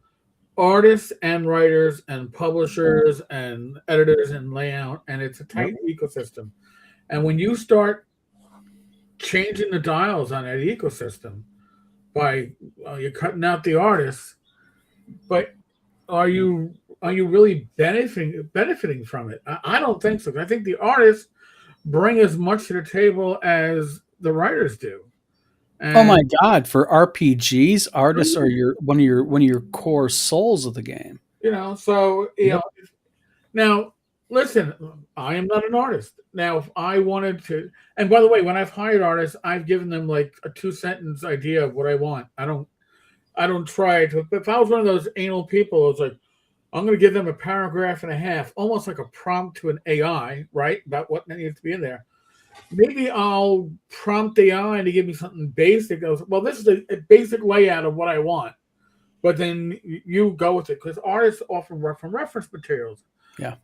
artists and writers and publishers and editors and layout, and it's a Yep. tight ecosystem. And when you start changing the dials on that ecosystem by you're cutting out the artists, but are you really benefiting from it? I don't think so. I think the artists bring as much to the table as the writers do. oh my And god, for RPGs, artists are one of your core souls of the game. so Yep. now listen, I am not an artist. Now, if I wanted to, and by the way, when I've hired artists, I've given them like a 2 sentence idea of what I want. I don't try to. If I was one of those anal people, it's like I'm going to give them a paragraph and a half, almost like a prompt to an AI, right, about what needs to be in there. Maybe I'll prompt AI to give me something basic. Goes, well, this is a basic layout of what I want, but then you go with it because artists often work from reference materials. Yeah.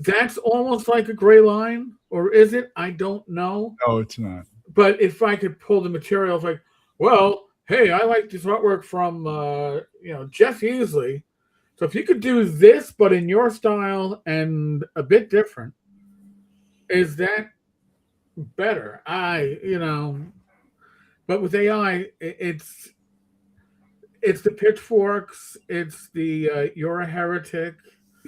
That's almost like a gray line, or is it? I don't know. No, it's not. But if I could pull the materials, like, well, hey, I like this artwork from Jeff Usley. So if you could do this, but in your style and a bit different, is that better? But with AI, it's the pitchforks, it's the you're a heretic.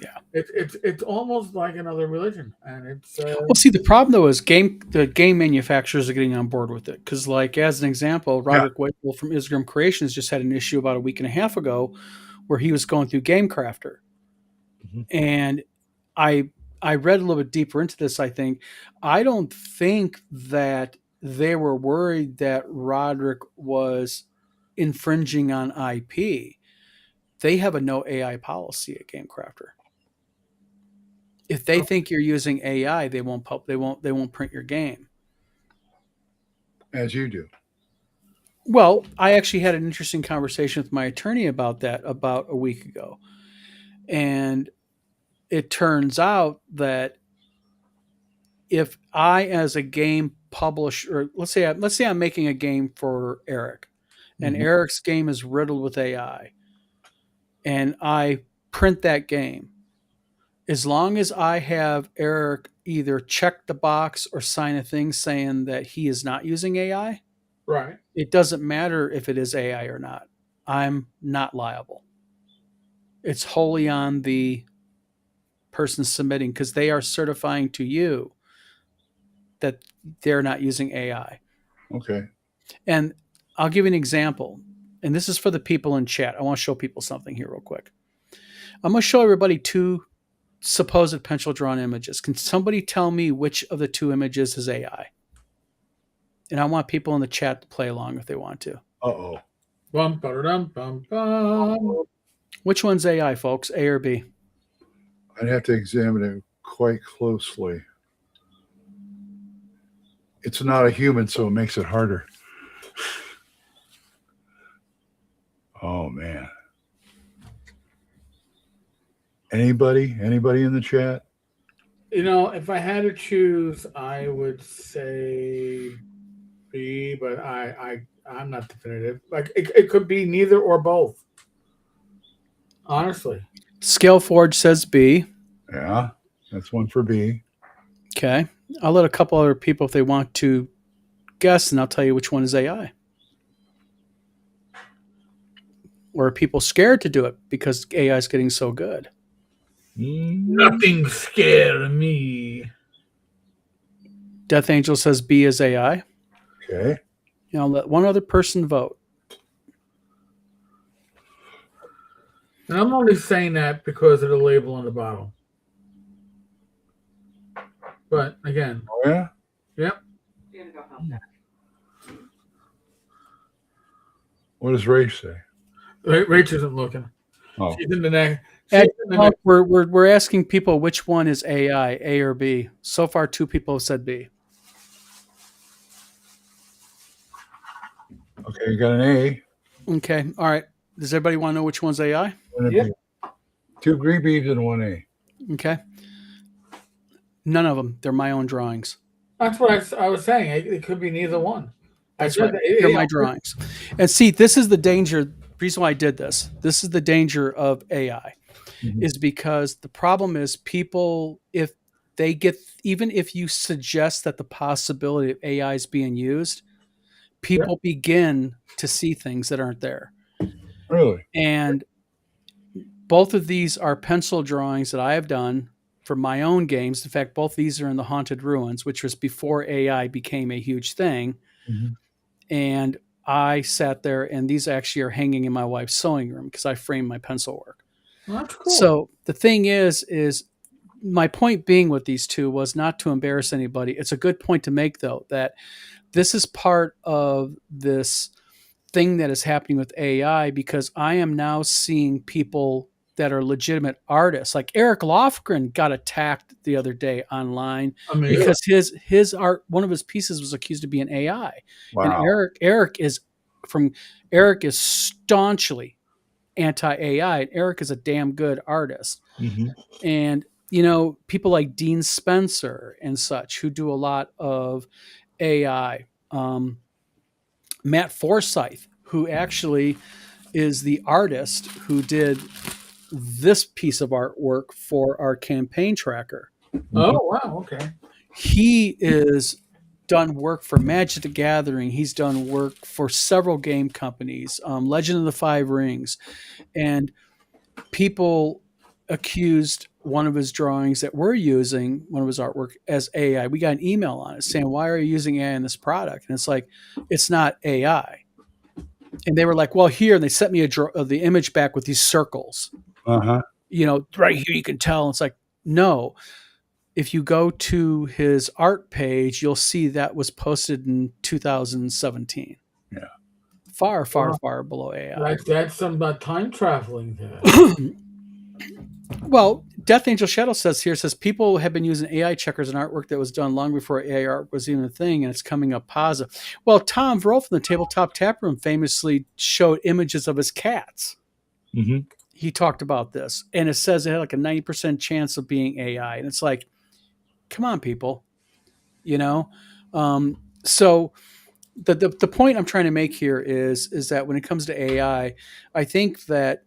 Yeah. It's almost like another religion, and it's Well, see, the problem though is the game manufacturers are getting on board with it because, like, as an example, Yeah. Roderick Wakefield from Isgrim Creations just had an issue about a week and a half ago where he was going through Game Crafter, Mhm. and I I read a little bit deeper into this. I don't think that they were worried that Roderick was infringing on IP. They have a no AI policy at Game Crafter. If they think you're using AI, they won't print your game. As you do. Well, I actually had an interesting conversation with my attorney about that about a week ago. And it turns out that if I, as a game publisher, let's say I'm making a game for Eric, and Mhm. Eric's game is riddled with AI, and I print that game, as long as I have Eric either check the box or sign a thing saying that he is not using AI, Right. it doesn't matter if it is AI or not. I'm not liable. It's wholly on the person submitting because they are certifying to you that they're not using AI. Okay. And I'll give you an example. And this is for the people in chat. I want to show people something here real quick. I'm going to show everybody two supposed pencil drawn images. Can somebody tell me which of the two images is AI? And I want people in the chat to play along if they want to. Uh-oh. Bum, ba-da-dum, bum, bum. Which one's AI, folks? A or B? I'd have to examine it quite closely. It's not a human, so it makes it harder. Oh, man. Anybody in the chat? You know, if I had to choose, I would say B, but I'm not definitive. Like it could be neither or both. Honestly. Scaleforge says B. Yeah, that's one for B. Okay. I'll let a couple other people, if they want to guess, and I'll tell you which one is AI. Or are people scared to do it because AI is getting so good? Nothing scared me. Death Angel says B is AI. Okay. I'll let one other person vote. And I'm only saying that because of the label on the bottle. But again, Oh, yeah? yep. What does Ray say? Rach isn't looking. Oh, She's in the next. We're asking people which one is AI, A or B. So far, two people have said B. okay. You got an A. Okay. All right. Does everybody want to know which one's AI? And a Yep. B. Two green beans and one A. Okay. None of them. They're my own drawings. That's what I was saying. It could be neither one. That's right. They're my drawings. And see, this is the danger. The reason why I did this. This is the danger of AI, is because the problem is people, if they get, even if you suggest that the possibility of AI is being used, people begin to see things that aren't there. Really? And both of these are pencil drawings that I have done for my own games. In fact, both these are in the Haunted Ruins, which was before AI became a huge thing. Mhm. And I sat there, and these actually are hanging in my wife's sewing room because I framed my pencil work. Well, that's cool. So the thing is my point being with these two was not to embarrass anybody. It's a good point to make, though, that this is part of this thing that is happening with AI, because I am now seeing people that are legitimate artists. Like Eric Lofgren got attacked the other day online because his art, one of his pieces was accused of being AI. Wow. And Eric is staunchly anti-AI. And Eric is a damn good artist. Mhm. And people like Dean Spencer and such who do a lot of AI. Matt Forsyth, who actually is the artist who did this piece of artwork for our campaign tracker. Oh, wow. Okay. He is done work for Magic the Gathering. He's done work for several game companies, Legend of the Five Rings. And people accused one of his drawings that we're using, one of his artwork, as AI. We got an email on it saying, why are you using AI in this product? And it's like, it's not AI. And they were like, well, here, and they sent me the image back with these circles. Uh-huh. Right here, you can tell. And it's like, no. If you go to his art page, you'll see that was posted in 2017. Yeah. Far below AI. That's some time traveling there. Well, Death Angel Shadow says people have been using AI checkers in artwork that was done long before AI art was even a thing, and it's coming up positive. Well, Tom Verl from the Tabletop Tap Room famously showed images of his cats. Mm-hmm. He talked about this, and it says it had like a 90% chance of being AI, and it's like, come on, people, you know. So the point I'm trying to make here is that when it comes to AI, I think that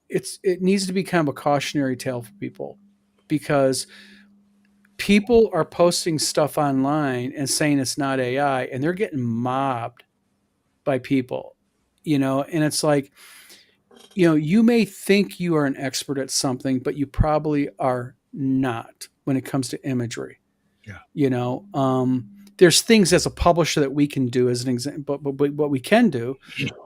it needs to be kind of a cautionary tale for people, because people are posting stuff online and saying it's not AI, and they're getting mobbed by people, and it's like, you may think you are an expert at something, but you probably are not when it comes to imagery. Yeah. There's things as a publisher that we can do as an example, but what we can do,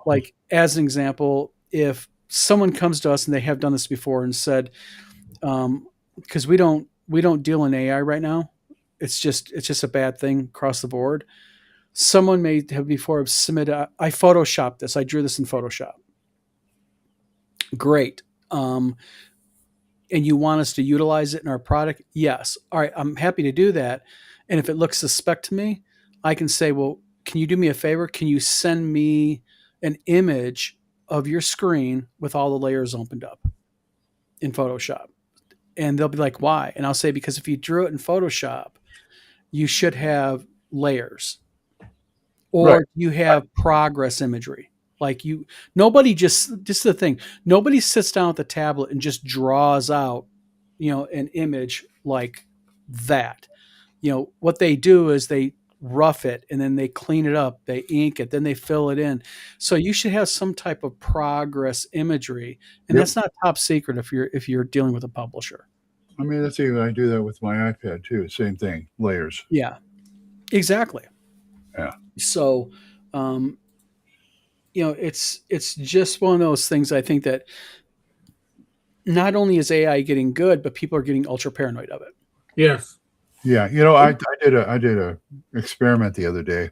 like as an example, if someone comes to us and they have done this before and said, because we don't deal in AI right now, it's just a bad thing across the board. Someone may have before submitted, I photoshopped this, I drew this in Photoshop. Great. And you want us to utilize it in our product? Yes. All right, I'm happy to do that. And if it looks suspect to me, I can say, well, can you do me a favor? Can you send me an image of your screen with all the layers opened up in Photoshop? And they'll be like, why? And I'll say, because if you drew it in Photoshop, you should have layers, or Right. you have progress imagery. Like nobody just the thing, nobody sits down at the tablet and just draws out, an image like that. What they do is they rough it, and then they clean it up, they ink it, then they fill it in. So you should have some type of progress imagery, and Yep. that's not top secret if you're dealing with a publisher. I mean, that's even I do that with my iPad too. Same thing, layers. Yeah, exactly. Yeah. So, it's just one of those things. I think that not only is AI getting good, but people are getting ultra paranoid of it. Yes. Yeah, I did a experiment the other day,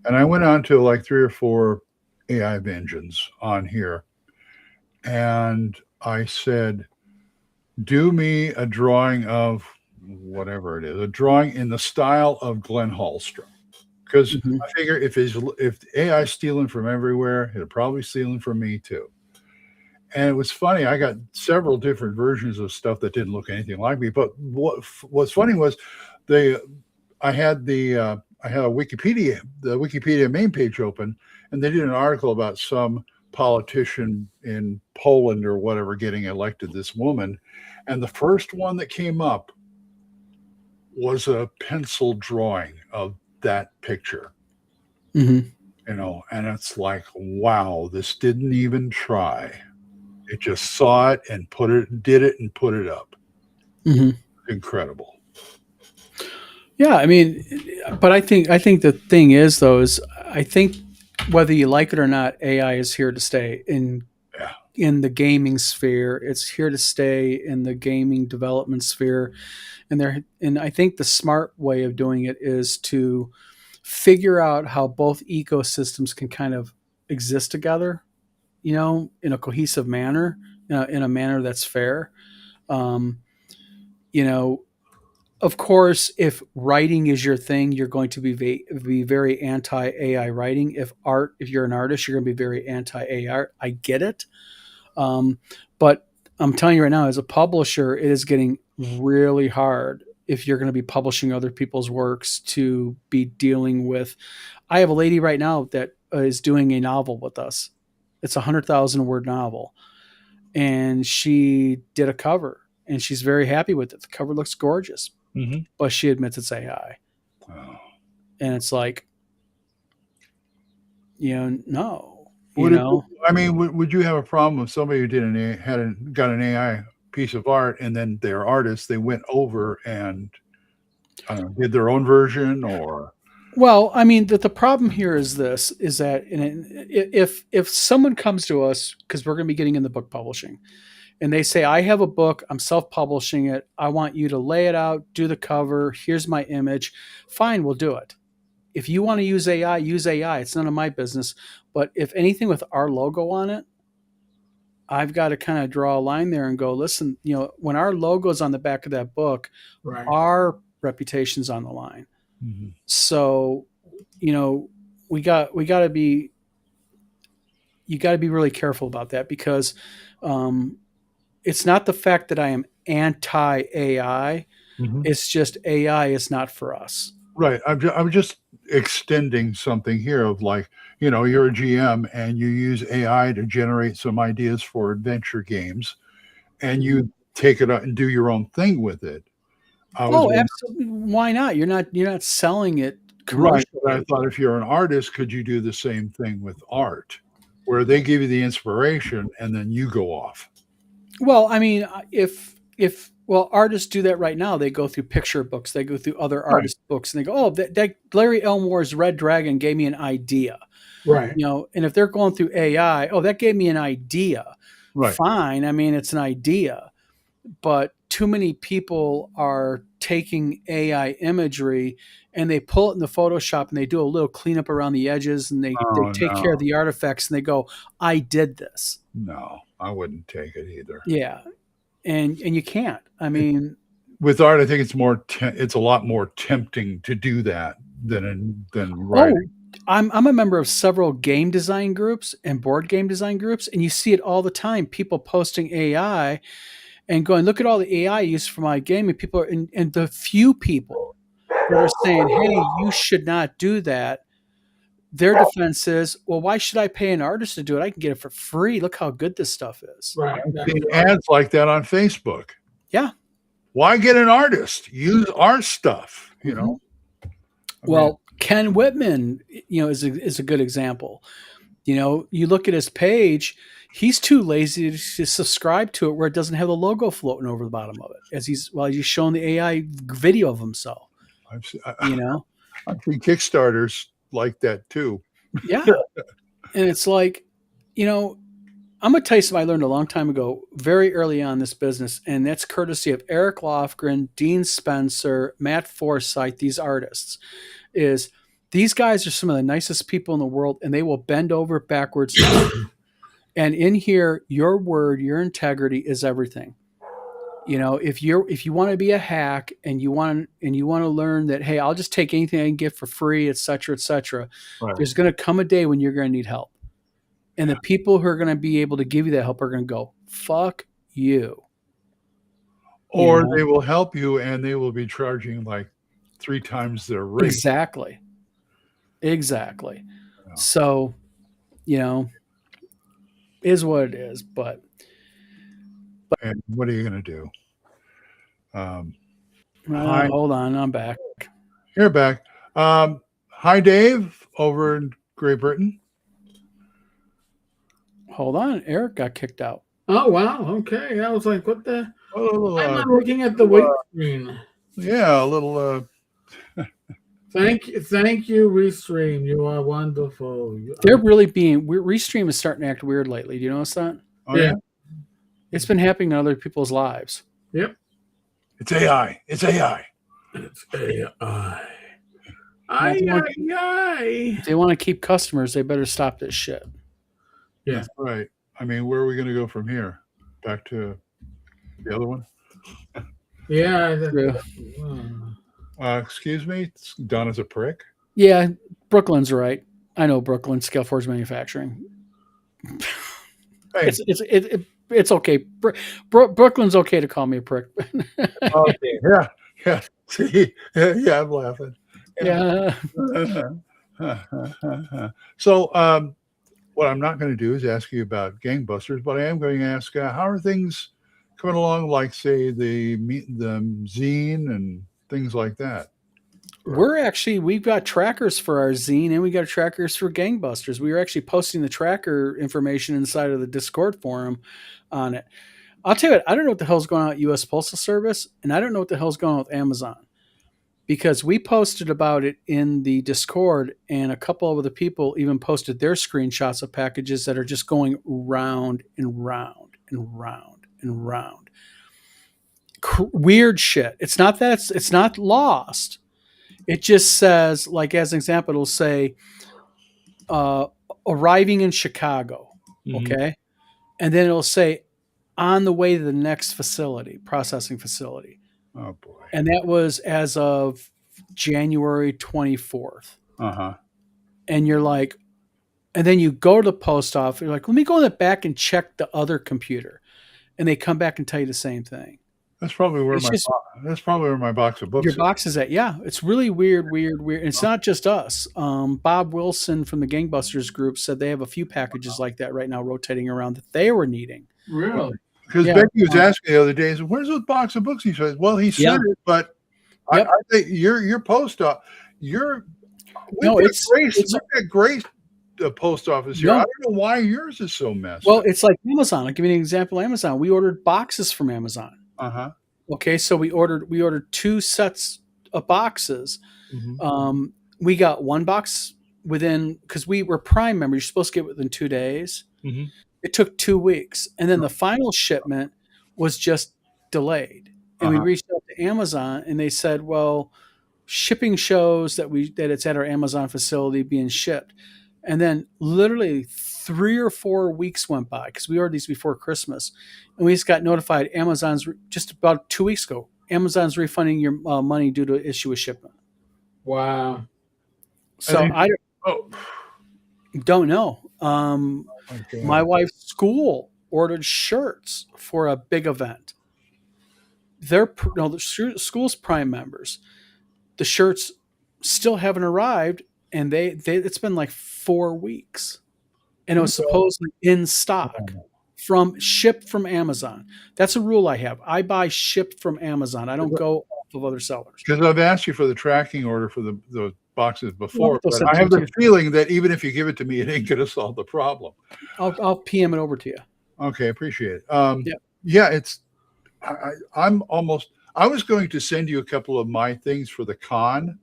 and I went on to like 3 or 4 AI engines on here, and I said, "Do me a drawing of whatever it is, a drawing in the style of Glenn Hallstrom." Because Mhm. I figure if AI is stealing from everywhere, it'll probably stealing from me too. And it was funny. I got several different versions of stuff that didn't look anything like me. But what's funny was the I had the Wikipedia main page open, and they did an article about some politician in Poland or whatever getting elected, this woman, and the first one that came up was a pencil drawing of that picture. Mhm. And it's like, wow, this didn't even try. It just saw it and did it and put it up. Mhm. Incredible. Yeah, I mean, but I think the thing is, though, is I think whether you like it or not, AI is here to stay Yeah. in the gaming sphere. It's here to stay in the gaming development sphere, and I think the smart way of doing it is to figure out how both ecosystems can kind of exist together, in a cohesive manner, in a manner that's fair. Um, you know, of course, if writing is your thing, you're going to be very anti AI writing. If you're an artist, you're going to be very anti AI. I get it, but I'm telling you right now, as a publisher, it is getting really hard if you're going to be publishing other people's works to be dealing with. I have a lady right now that is doing a novel with us. It's a 100,000 word novel, and she did a cover, and she's very happy with it. The cover looks gorgeous, Mm-hmm. but she admits it's AI. Oh. And it's like, no, Would you have a problem if somebody who got an AI piece of art, and then their artists, they went over and did their own version, or well, I mean, the problem here is this, is that if someone comes to us, because we're going to be getting into book publishing, and they say, I have a book, I'm self-publishing it, I want you to lay it out, do the cover, here's my image, fine, we'll do it. If you want to use AI, use AI. It's none of my business. But if anything with our logo on it, I've got to kind of draw a line there and go, listen, when our logo's on the back of that book, Right. our reputation's on the line. Mhm. So, we got to be, you got to be really careful about that, because it's not the fact that I am anti AI. Mhm. It's just AI is not for us. Right. I'm just extending something here of like, you're a GM and you use AI to generate some ideas for adventure games, and you take it out and do your own thing with it. I was Oh, wondering, absolutely. Why not? You're not selling it right. But I commercially. thought if you're an artist, could you do the same thing with art, where they give you the inspiration and then you go off? Well, I mean, if well, artists do that right now. They go through picture books, they go through other Right. artist books, and they go, "Oh, that Larry Elmore's Red Dragon gave me an idea." Right. And if they're going through AI, oh, that gave me an idea. Right. Fine. I mean, it's an idea, but too many people are taking AI imagery and they pull it in the Photoshop and they do a little cleanup around the edges, and they Oh take care of no, the artifacts and they go, "I did this." no, I wouldn't take it either. Yeah, and you can't. I mean, With art, I think it's a lot more tempting to do that than oh, writing. I'm a member of several game design groups and board game design groups, and you see it all the time. People posting AI and going, "Look at all the AI I used for my game," and people are, and the few people that are saying, "Hey, you should not do that." Their defense is, "Well, why should I pay an artist to do it? I can get it for free. Look how good this stuff is." Right. I've Exactly seen right. ads like that on Facebook. Yeah. Why get an artist? Use our stuff. Mhm. I mean, Well, Ken Whitman, is a good example. You look at his page, he's too lazy to subscribe to it where it doesn't have the logo floating over the bottom of it, as he's showing the AI video of himself. I've seen, You know, I've seen Kickstarters like that too. yeah, and it's like, I'm gonna tell you something I learned a long time ago, very early on in this business, and that's courtesy of Eric Lofgren, Dean Spencer, Matt Forsyth. These artists is these guys are some of the nicest people in the world, and they will bend over backwards to do it. And in here, your word, your integrity is everything. If you want to be a hack and you want to learn that, hey, I'll just take anything I can get for free, etc., etc. Right. There's going to come a day when you're going to need help, and the people who are going to be able to give you that help are going to go, "Fuck you." Or they will help you and they will be charging like 3 times their rate. Exactly. Yeah. So, is what it is, but And what are you going to do? Hi, hold on, I'm back. you're back. Hi, Dave, over in Great Britain. Hold on, Eric got kicked out. Oh wow. Okay. I was like, what the? I'm not Oh, looking at the weight screen. yeah, a little. Thank you, Restream. You are wonderful. They're really Restream is starting to act weird lately. Do you notice that? Oh yeah, It's been happening in other people's lives. Yep. it's AI. It's AI. It's AI. If they want to keep customers, they better stop this shit. Yeah. That's right. I mean, where are we going to go from here? Back to the other one? Yeah. Excuse me, Donna's a prick. Yeah, Brooklyn's right. I know Brooklyn Scale Forge Manufacturing. Hey, It's okay. Brooklyn's okay to call me a prick. okay, yeah. See, yeah, I'm laughing. Yeah. So, what I'm not going to do is ask you about gangbusters, but I am going to ask how are things coming along, like say the zine and things like that. We've got trackers for our zine and we got trackers for gangbusters. We were actually posting the tracker information inside of the Discord forum on it. I'll tell you what, I don't know what the hell's going on with US Postal Service, and I don't know what the hell's going on with Amazon, because we posted about it in the Discord, and a couple of other people even posted their screenshots of packages that are just going round and round and round and round. Weird shit. It's not that it's not lost. It just says, like, as an example, it'll say arriving in Chicago. Mhm. Okay. and then it'll say on the way to the next processing facility. Oh boy. And that was as of January 24th. Uh-huh. And you're like, and then you go to the post office, you're like, let me go in the back and check the other computer. And they come back and tell you the same thing. That's probably where It's just my box of books your is. box is at. Yeah, it's really weird. And it's not just us. Bob Wilson from the Gangbusters group said they have a few packages like that right now rotating around that they were needing. Really? Because Yeah. Becky was asking the other day, said, "Where's those box of books?" He said, "Well, he sent it, but Yep. I think your post office, we've got Grace post office here. No. I don't know why yours is so messed Well, up." it's like Amazon. I'll give you an example. Amazon. We ordered boxes from Amazon. Uh-huh. Okay, so we ordered 2 sets of boxes. Mm-hmm. We got one box because we were Prime members. You're supposed to get it within 2 days. Mm-hmm. It took 2 weeks, and then the final shipment was just delayed. And we reached out to Amazon, and they said, "Well, shipping shows that it's at our Amazon facility being shipped." And then literally 3 or 4 weeks went by because we ordered these before Christmas, and we just got notified Amazon's just about 2 weeks ago. Amazon's refunding your money due to issue a shipment. Wow. So I don't know. Okay. My wife's school ordered shirts for a big event. The school's Prime members. The shirts still haven't arrived, and it's been like 4 weeks, and it was supposedly in stock shipped from Amazon. That's a rule I have. I buy shipped from Amazon. I don't go off of other sellers. Because I've asked you for the tracking order for the boxes before, Well, but I have the feeling that even if you give it to me, it ain't going to solve the problem. I'll PM it over to you. Okay, appreciate it. Yeah, it's. I was going to send you a couple of my things for the con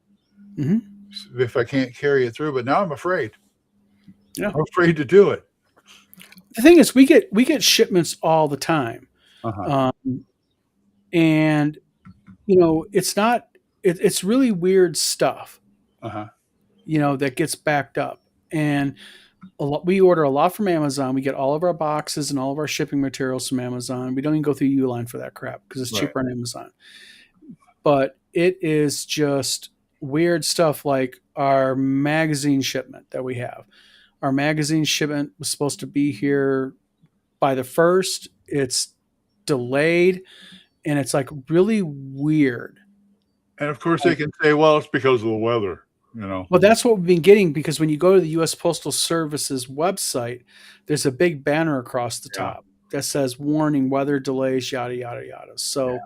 if I can't carry it through, but now I'm afraid. Yeah. I'm afraid to do it. The thing is, we get shipments all the time, and it's really weird stuff. That gets backed up, and we order a lot from Amazon. We get all of our boxes and all of our shipping materials from Amazon. We don't even go through Uline for that crap because it's cheaper on Amazon. But it is just weird stuff like our magazine shipment that we have. Our magazine shipment was supposed to be here by the 1st. It's delayed, and it's like really weird. And of course, they can say, "Well, it's because of the weather." Well, that's what we've been getting, because when you go to the U.S. Postal Service's website, there's a big banner across the top that says "Warning: Weather delays." Yada yada yada. So,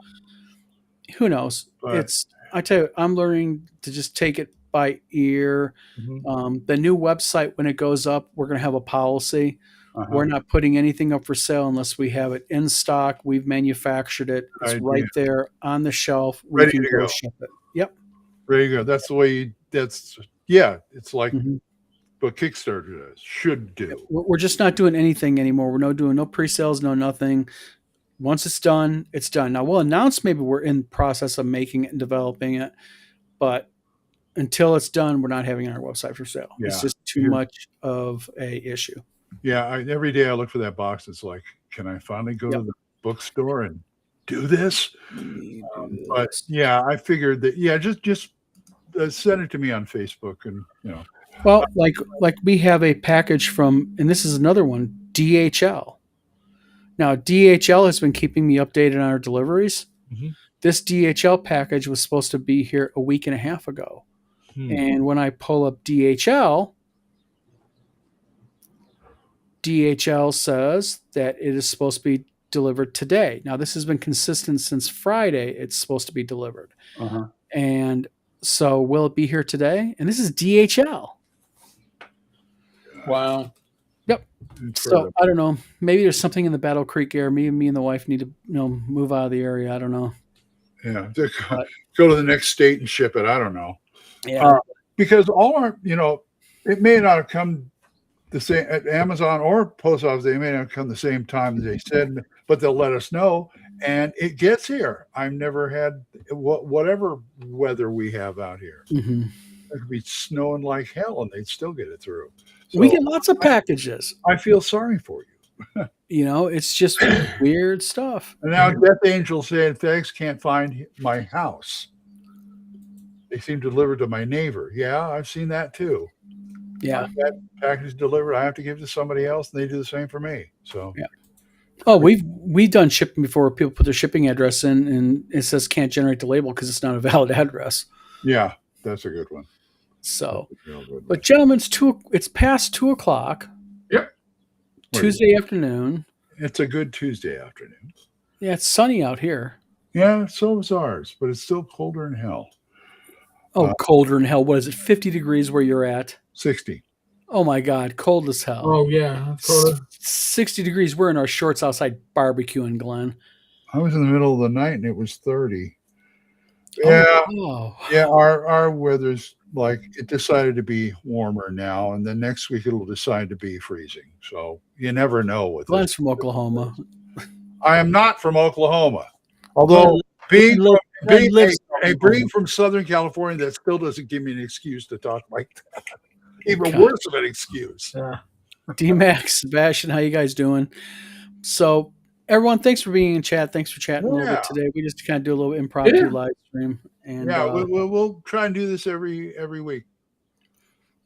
who knows? But, I tell you, I'm learning to just take it by ear. The new website, when it goes up, we're going to have a policy. We're not putting anything up for sale unless we have it in stock. We've manufactured it. It's right there on the shelf. We ready can to go. ship it. Yep. Ready to go. That's the way. It's like what Kickstarter should do. We're just not doing anything anymore. We're doing no pre-sales, no nothing. Once it's done, it's done. Now we'll announce maybe we're in the process of making it and developing it, but until it's done, we're not having it on our website for sale. It's just too much of a issue. Yeah, every day I look for that box. It's like, can I finally go to the bookstore and do this? But yeah, I figured that. Yeah, just send it to me on Facebook, and Well, like we have a package from, and this is another one, DHL. Now, DHL has been keeping me updated on our deliveries. This DHL package was supposed to be here a week and a half ago. And when I pull up DHL says that it is supposed to be delivered today. Now, this has been consistent since Friday. It's supposed to be delivered. And so will it be here today? And this is DHL. Wow. Yep. So I don't know. Maybe there's something in the Battle Creek area. Me and the wife need to move out of the area. I don't know. Yeah. Go to the next state and ship it. I don't know. Yeah. Because all our, it may not have come the same at Amazon or post office. They may not have come the same time as they said, but they'll let us know, and it gets here. I've never had whatever weather we have out here. It could be snowing like hell, and they'd still get it through. So we get lots of packages. I feel sorry for you. It's just weird stuff. And now Death Angel said FedEx can't find my house. They seem to deliver to my neighbor. Yeah, I've seen that too. Yeah. I've got package delivered. I have to give it to somebody else, and they do the same for me. So Yeah. Oh, we've done shipping before where people put their shipping address in and it says can't generate the label because it's not a valid address. yeah, that's a good one. So, That's a real good one. but gentlemen, it's past 2:00. Yep. Tuesday afternoon. It's a good Tuesday afternoon. Yeah, it's sunny out here. Yeah, so is ours, but it's still colder than hell. Oh, colder than hell. What is it? 50 degrees where you're at? 60. Oh my God, cold as hell. Oh yeah, that's colder. 60 degrees. We're in our shorts outside barbecuing, Glenn. I was in the middle of the night and it was 30. Yeah, Oh. yeah. Our weather's like it decided to be warmer now, and then next week it'll decide to be freezing. So you never know with Glenn's this. from Oklahoma. I am not from Oklahoma, although being from Southern California, that still doesn't give me an excuse to talk like that. Even God. worse of an excuse. Yeah. D-Max, Sebastian, how you guys doing? So, everyone, thanks for being in chat. Thanks for chatting a little bit today. We just kind of do a little impromptu live stream. And we'll try and do this every week.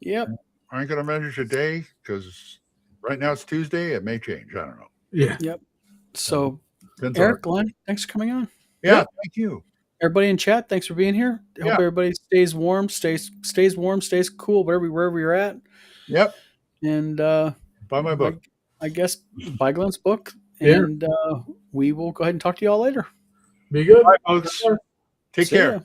Yep. I ain't gonna measure today because right now it's Tuesday. It may change. I don't know. Yeah. Yep. So, Depends Eric, Glenn, thanks for coming on. Yeah, thank you. Everybody in chat, thanks for being here. Hope everybody stays warm, stays warm, stays cool, wherever you're at. Yep. And buy my book. I guess buy Glenn's book, and we will go ahead and talk to you all later. Be good. Bye, folks. Take care. Ya.